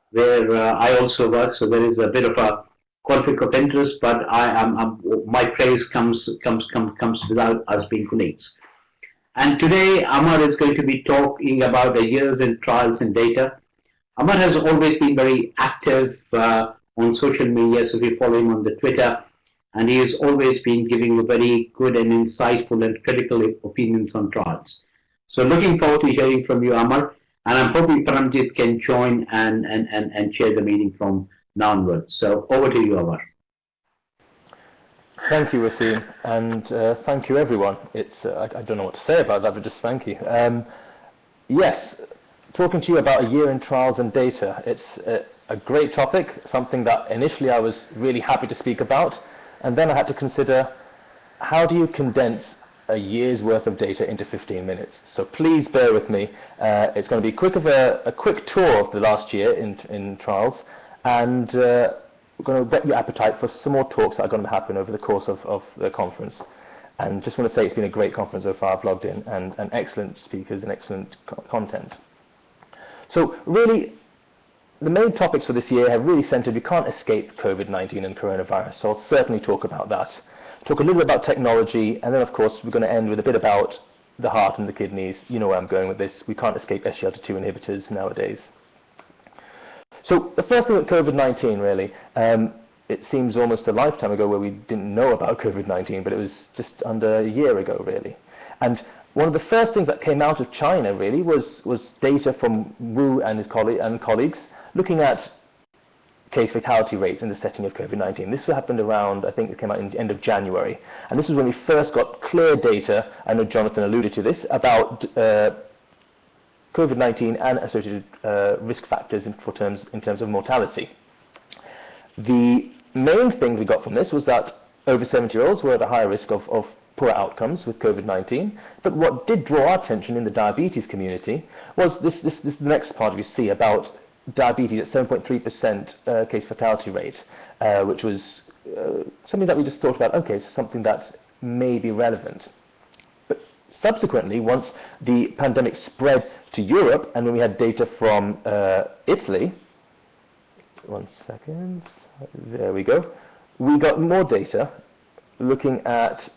where I also work. So there is a bit of a conflict of interest, but my praise comes without us being colleagues. And today, Amar is going to be talking about the years in trials and data. Amar has always been very active on social media, so we follow him on the Twitter, and he has always been giving very good and insightful and critical opinions on trials. So looking forward to hearing from you, Amar, and I'm hoping Paramjit can join and share the meeting from now onwards. So over to you, Amar. Thank you, Wasim, and thank you, everyone. It's I don't know what to say about that, but just thank you. Yes, talking to you about a year in trials and data, it's a great topic, something that initially I was really happy to speak about, And then I had to consider, how do you condense a year's worth of data into 15 minutes? So please bear with me. It's going to be a quick tour of the last year in trials, and we're going to whet your appetite for some more talks that are going to happen over the course of the conference. And just want to say it's been a great conference so far. I've logged in, and excellent speakers and excellent content. So really, the main topics for this year have really centered, we can't escape COVID-19 and coronavirus, so I'll certainly talk about that. Talk a little bit about technology, and then of course we're going to end with a bit about the heart and the kidneys. You know where I'm going with this. We can't escape SGLT2 inhibitors nowadays. So the first thing with COVID-19 really, it seems almost a lifetime ago where we didn't know about COVID-19, but it was just under a year ago really. And one of the first things that came out of China really was data from Wu and his colleagues looking at case fatality rates in the setting of COVID-19. This happened around, I think it came out in the end of January. And this was when we first got clear data, I know Jonathan alluded to this, about COVID-19 and associated risk factors in terms of mortality. The main thing we got from this was that over 70-year-olds were at a higher risk of poor outcomes with COVID-19. But what did draw our attention in the diabetes community was this next part we see about diabetes at 7.3% case fatality rate, which was something that we just thought about, okay, it's something that may be relevant. But subsequently, once the pandemic spread to Europe, and when we had data from Italy, one second, there we go, we got more data looking at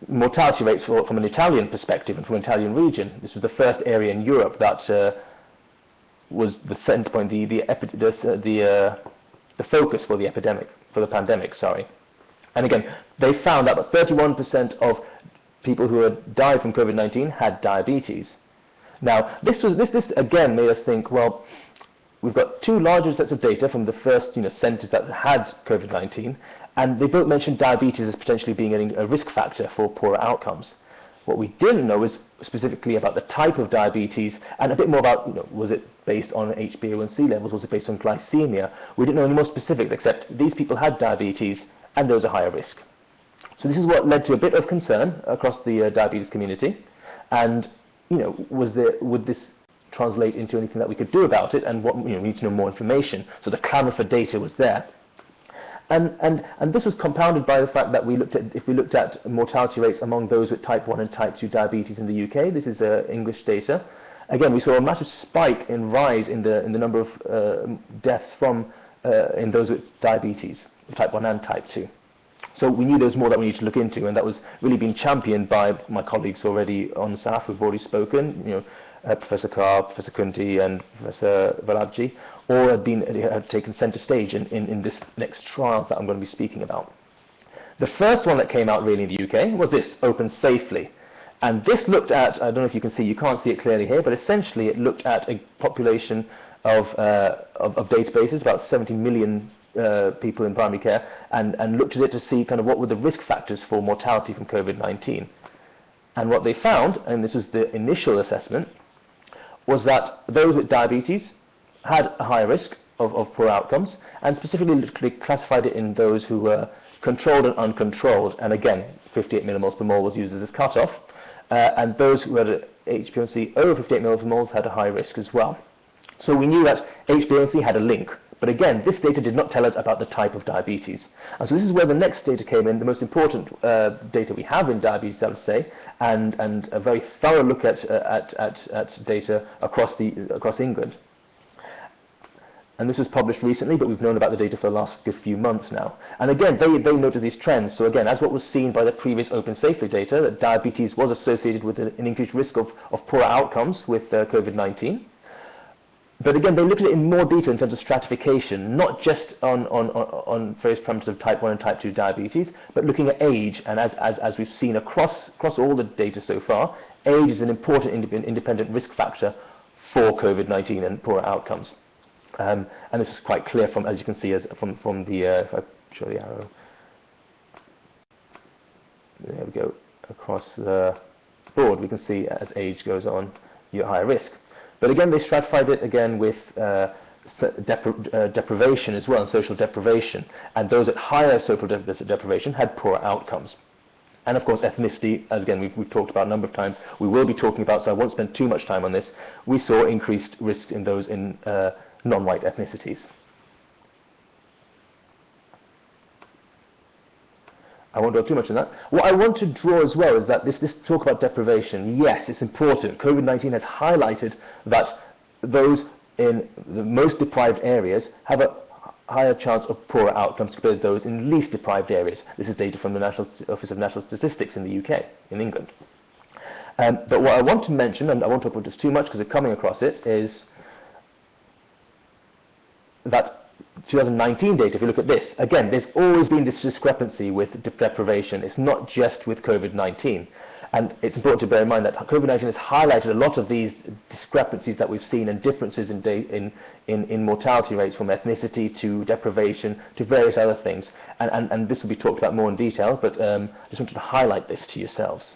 mortality rates from an Italian perspective and from an Italian region. This was the first area in Europe that was the center point, the focus for the pandemic, sorry. And again, they found out that 31% of people who had died from COVID-19 had diabetes. Now, this again made us think, well, we've got two larger sets of data from the first centers that had COVID-19, and they both mentioned diabetes as potentially being a risk factor for poorer outcomes. What we didn't know is specifically about the type of diabetes, and a bit more about, was it based on HbA1c levels, was it based on glycemia? We didn't know any more specifics, except these people had diabetes and there was a higher risk. So this is what led to a bit of concern across the diabetes community, and would this translate into anything that we could do about it, and what we need to know more information. So the clamour for data was there. And this was compounded by the fact that if we looked at mortality rates among those with type 1 and type 2 diabetes in the UK, this is English data, again we saw a massive spike in rise in the number of deaths from in those with diabetes, type 1 and type 2. So we knew there was more that we needed to look into, and that was really being championed by my colleagues already on SAHF who've already spoken, Professor Carr, Professor Kunti and Professor Valabji, all had taken centre stage in this next trial that I'm going to be speaking about. The first one that came out really in the UK was this, Open Safely. And this looked at, I don't know if you can see, you can't see it clearly here, but essentially it looked at a population of databases, about 70 million people in primary care, and looked at it to see kind of what were the risk factors for mortality from COVID-19. And what they found, and this was the initial assessment, was that those with diabetes had a higher risk of poor outcomes, and specifically classified it in those who were controlled and uncontrolled. And again, 58 millimoles per mole was used as this cutoff, and those who had HbA1c over 58 millimoles per mole had a high risk as well. So we knew that HbA1c had a link, but again, this data did not tell us about the type of diabetes. And so this is where the next data came in, the most important data we have in diabetes, I would say, and a very thorough look at data across England. And this was published recently, but we've known about the data for the last good few months now. And again, they noted these trends. So again, as what was seen by the previous Open Safely data, that diabetes was associated with an increased risk of poorer outcomes with COVID-19. But again, they looked at it in more detail in terms of stratification, not just on various parameters of type 1 and type 2 diabetes, but looking at age. And as we've seen across all the data so far, age is an important independent risk factor for COVID-19 and poorer outcomes. And this is quite clear from, as you can see, from the, if I show the arrow, there we go, across the board, we can see as age goes on, you're at higher risk. But again, they stratified it again with deprivation as well, and social deprivation, and those at higher social deprivation had poorer outcomes. And of course ethnicity, as again we've talked about a number of times, we will be talking about, so I won't spend too much time on this. We saw increased risks in those in non-white ethnicities. I won't go too much on that. What I want to draw as well is that this talk about deprivation, yes, it's important. COVID-19 has highlighted that those in the most deprived areas have a higher chance of poorer outcomes compared to those in least deprived areas. This is data from the Office of National Statistics in the UK, in England. But what I want to mention, and I won't talk about this too much because we're coming across it, is that 2019 data, if you look at this, again, there's always been this discrepancy with deprivation. It's not just with COVID-19. And it's important to bear in mind that COVID-19 has highlighted a lot of these discrepancies that we've seen and differences in mortality rates from ethnicity to deprivation to various other things. And this will be talked about more in detail, but I just wanted to highlight this to yourselves.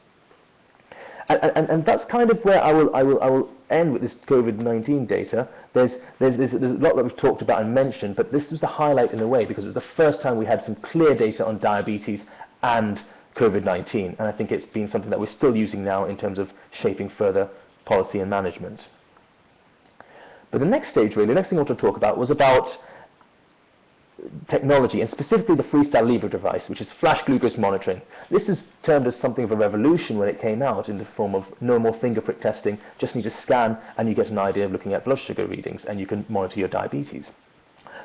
And that's kind of where I will end with this COVID-19 data. There's a lot that we've talked about and mentioned, but this was the highlight in a way because it was the first time we had some clear data on diabetes and COVID-19, and I think it's been something that we're still using now in terms of shaping further policy and management. But the next stage, really, the next thing I want to talk about was about technology, and specifically the Freestyle Libre device, which is flash glucose monitoring. This is termed as something of a revolution when it came out in the form of no more finger prick testing, just need to scan and you get an idea of looking at blood sugar readings and you can monitor your diabetes.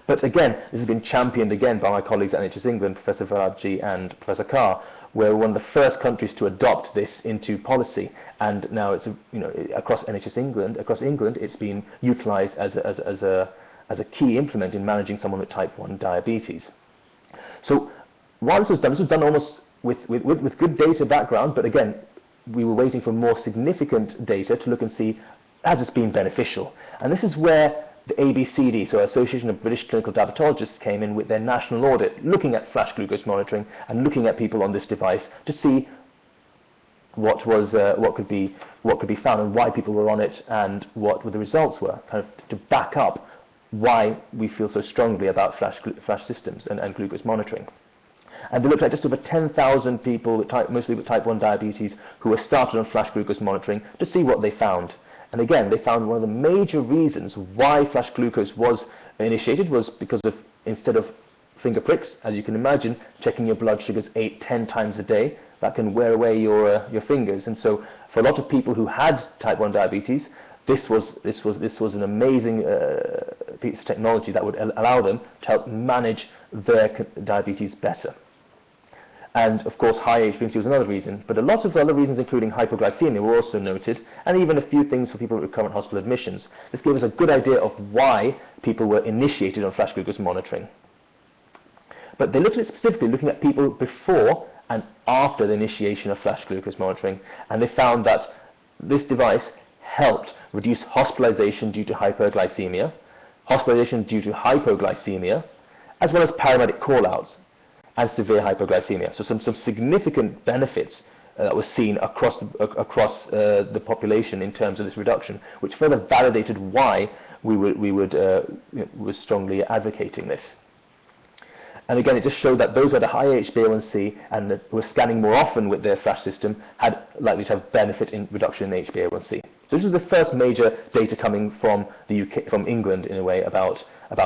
But again, this has been championed again by my colleagues at NHS England, Professor Varadji and Professor Carr. We're one of the first countries to adopt this into policy, and now it's across NHS England, it's been utilised as a key implement in managing someone with type 1 diabetes. So while this was done almost with good data background, but again, we were waiting for more significant data to look and see has this been beneficial. And this is where the ABCD, so Association of British Clinical Diabetologists, came in with their national audit, looking at flash glucose monitoring and looking at people on this device to see what could be found and why people were on it and what the results were, kind of to back up why we feel so strongly about flash systems and glucose monitoring. And they looked at just over 10,000 people, mostly with type 1 diabetes, who were started on flash glucose monitoring to see what they found. And again, they found one of the major reasons why flash glucose was initiated was because of, instead of finger pricks, as you can imagine, checking your blood sugars 8-10 times a day, that can wear away your fingers. And so for a lot of people who had type 1 diabetes, this was an amazing piece of technology that would allow them to help manage their diabetes better. And of course, high HbA1c was another reason, but a lot of other reasons, including hypoglycemia, were also noted, and even a few things for people with recurrent hospital admissions. This gave us a good idea of why people were initiated on flash glucose monitoring. But they looked at it specifically, looking at people before and after the initiation of flash glucose monitoring, and they found that this device helped reduce hospitalization due to hyperglycemia, hospitalization due to hypoglycemia, as well as paramedic call-outs and severe hypoglycemia. So some significant benefits that were seen across the population in terms of this reduction, which further validated why we were strongly advocating this. And again, it just showed that those who had a high HbA1c and that were scanning more often with their flash system had likely to have benefit in reduction in HbA1c. So this is the first major data coming from the UK, from England in a way, about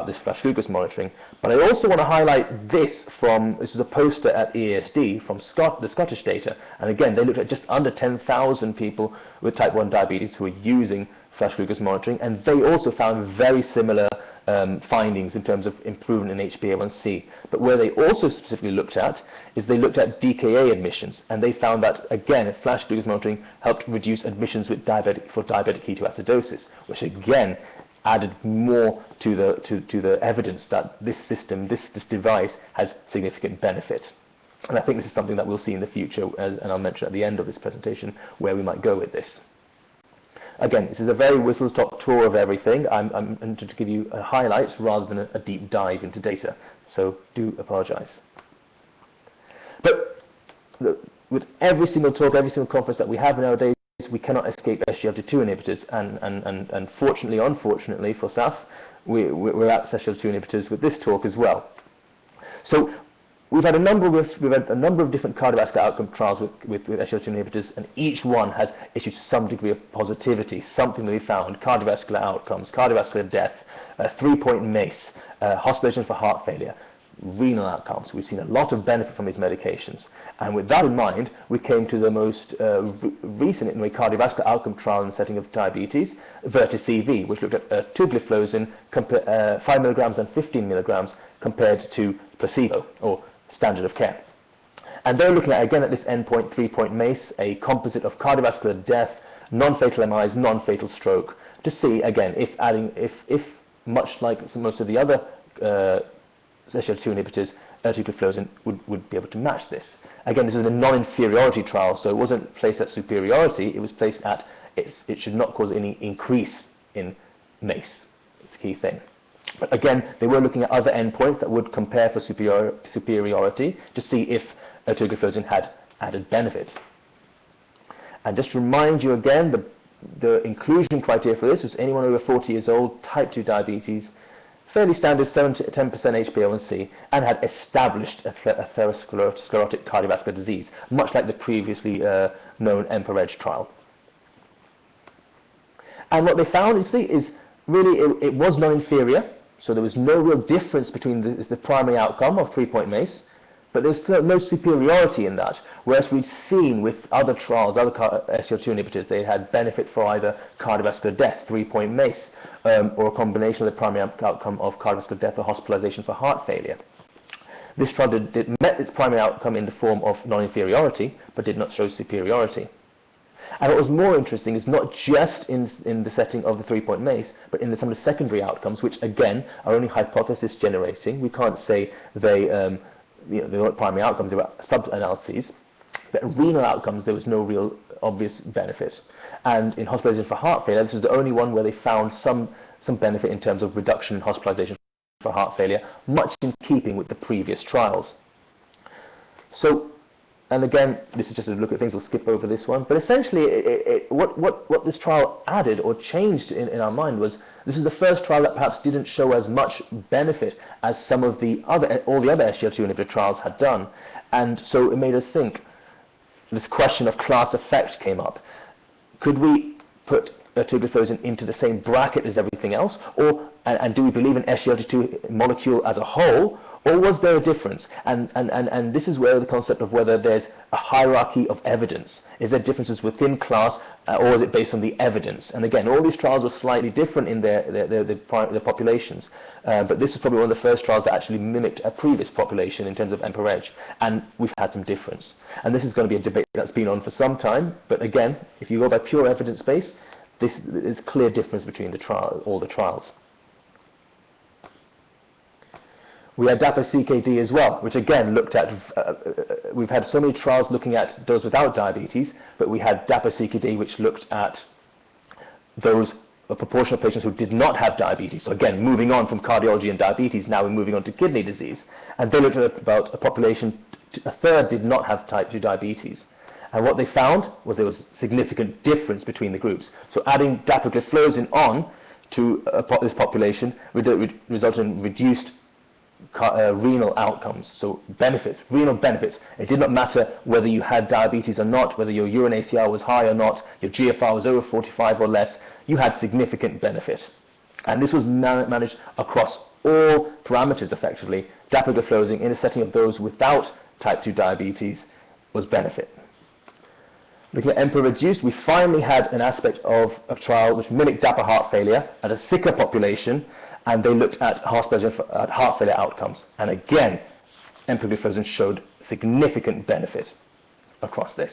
this flash glucose monitoring. But I also want to highlight this was a poster at EASD from the Scottish data. And again, they looked at just under 10,000 people with type 1 diabetes who were using flash glucose monitoring, and they also found very similar findings in terms of improvement in HbA1c. But where they also specifically looked at is they looked at DKA admissions, and they found that again flash glucose monitoring helped reduce admissions for diabetic ketoacidosis, which again added more to the evidence that this system, this device, has significant benefit. And I think this is something that we'll see in the future, and I'll mention at the end of this presentation where we might go with this. Again, this is a very whistle-stop tour of everything. I'm to give you highlights rather than a deep dive into data, so do apologise. But with every single talk, every single conference that we have nowadays, we cannot escape SGLT2 inhibitors, and fortunately, unfortunately for SAHF, we're at SGLT2 inhibitors with this talk as well. So we've had a number of different cardiovascular outcome trials with SGLT2 inhibitors, and each one has issued some degree of positivity, something that we found: cardiovascular outcomes, cardiovascular death, 3-point MACE, hospitalization for heart failure, renal outcomes. We've seen a lot of benefit from these medications, and with that in mind, we came to the most recent cardiovascular outcome trial in the setting of diabetes, VERTIS-CV, which looked at tugliflozin, 5 milligrams and 15 milligrams compared to placebo, or standard of care. And they're looking at, again, at this endpoint, 3-point MACE, a composite of cardiovascular death, non-fatal MIs, non-fatal stroke, to see, again, if much like most of the other SGLT2 inhibitors, tugliflozin would be able to match this. Again, this is a non-inferiority trial, so it wasn't placed at superiority, it was placed at it should not cause any increase in MACE. It's the key thing. But again, they were looking at other endpoints that would compare for superiority to see if tugliflozin had added benefit. And just to remind you again, the inclusion criteria for this was anyone over 40 years old, type 2 diabetes, fairly standard 7 to 10% HbA1c, and had established atherosclerotic cardiovascular disease, much like the previously known EMPA-REG trial. And what they found, you see, is really it was non-inferior, so there was no real difference between the primary outcome of 3-point MACE, but there's no superiority in that, whereas we've seen with other trials, other SGLT2 inhibitors, they had benefit for either cardiovascular death, 3-point MACE, or a combination of the primary outcome of cardiovascular death or hospitalization for heart failure. This trial met its primary outcome in the form of non-inferiority, but did not show superiority. And what was more interesting is not just in the setting of the 3-point MACE, but in some of the secondary outcomes, which again are only hypothesis generating. We can't say they were primary outcomes, they were sub-analyses. But renal outcomes, there was no real obvious benefit. And in hospitalization for heart failure, this was the only one where they found some benefit in terms of reduction in hospitalization for heart failure, much in keeping with the previous trials. So, and again, this is just a look at things, we'll skip over this one, but essentially what this trial added or changed in our mind was this is the first trial that perhaps didn't show as much benefit as some of all the other SGLT2 inhibitor trials had done. And so it made us think, this question of class effect came up. Could we put tugliflozin into the same bracket as everything else, and do we believe in SGLT2 molecule as a whole, or was there a difference? And this is where the concept of whether there's a hierarchy of evidence. Is there differences within class, or is it based on the evidence? And again, all these trials are slightly different in their populations, but this is probably one of the first trials that actually mimicked a previous population in terms of EMPA-REG, and we've had some difference. And this is going to be a debate that's been on for some time, but again, if you go by pure evidence base, this is a clear difference between all the trials. We had DAPA-CKD as well, which again looked at, we've had so many trials looking at those without diabetes, but we had DAPA-CKD which looked at a proportion of patients who did not have diabetes. So again, moving on from cardiology and diabetes, now we're moving on to kidney disease. And they looked at about a population, a third did not have type 2 diabetes. And what they found was there was significant difference between the groups. So adding dapagliflozin on to this population resulted in reduced renal outcomes, so benefits, renal benefits. It did not matter whether you had diabetes or not, whether your urine ACR was high or not, your GFR was over 45 or less, you had significant benefit. And this was managed across all parameters effectively. Dapagliflozin in a setting of those without type 2 diabetes was benefit. Looking at EMPA-REDUCED, we finally had an aspect of a trial which mimicked DAPA heart failure at a sicker population, and they looked at heart failure outcomes. And again, empagliflozin showed significant benefit across this.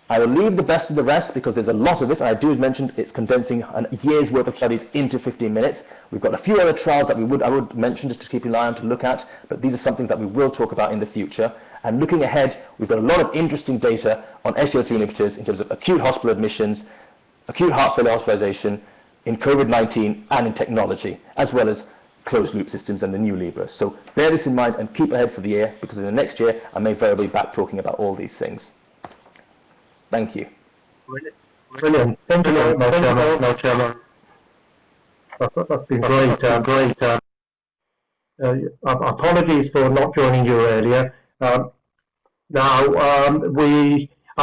I will leave the best of the rest because there's a lot of this, and I do mention it's condensing a year's worth of studies into 15 minutes. We've got a few other trials that I would mention just to keep an eye on to look at, but these are something that we will talk about in the future. And looking ahead, we've got a lot of interesting data on SGLT2 inhibitors in terms of acute hospital admissions, acute heart failure hospitalization, in COVID-19 and in technology, as well as closed-loop systems and the new Libra. So bear this in mind and keep ahead for the year, because in the next year I may very well be back talking about all these things. Thank you. Brilliant. Thank you very much, Chairman. That's been great. Apologies for not joining you earlier. I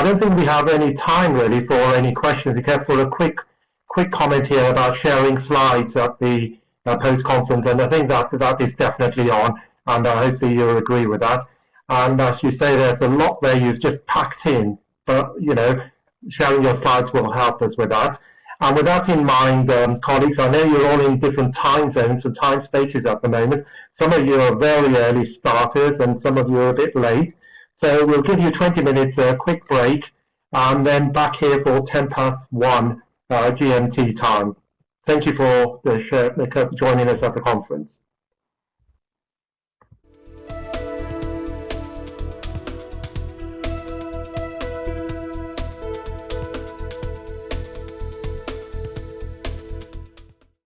don't think we have any time really for any questions, except for a quick comment here about sharing slides at the post-conference, and I think that is definitely on, and hopefully you'll agree with that. And as you say, there's a lot there you've just packed in, but sharing your slides will help us with that. And with that in mind, colleagues, I know you're all in different time zones and time spaces at the moment. Some of you are very early starters and some of you are a bit late. So we'll give you 20 minutes, a quick break, and then back here for 1:10 GMT time. Thank you for joining us at the conference.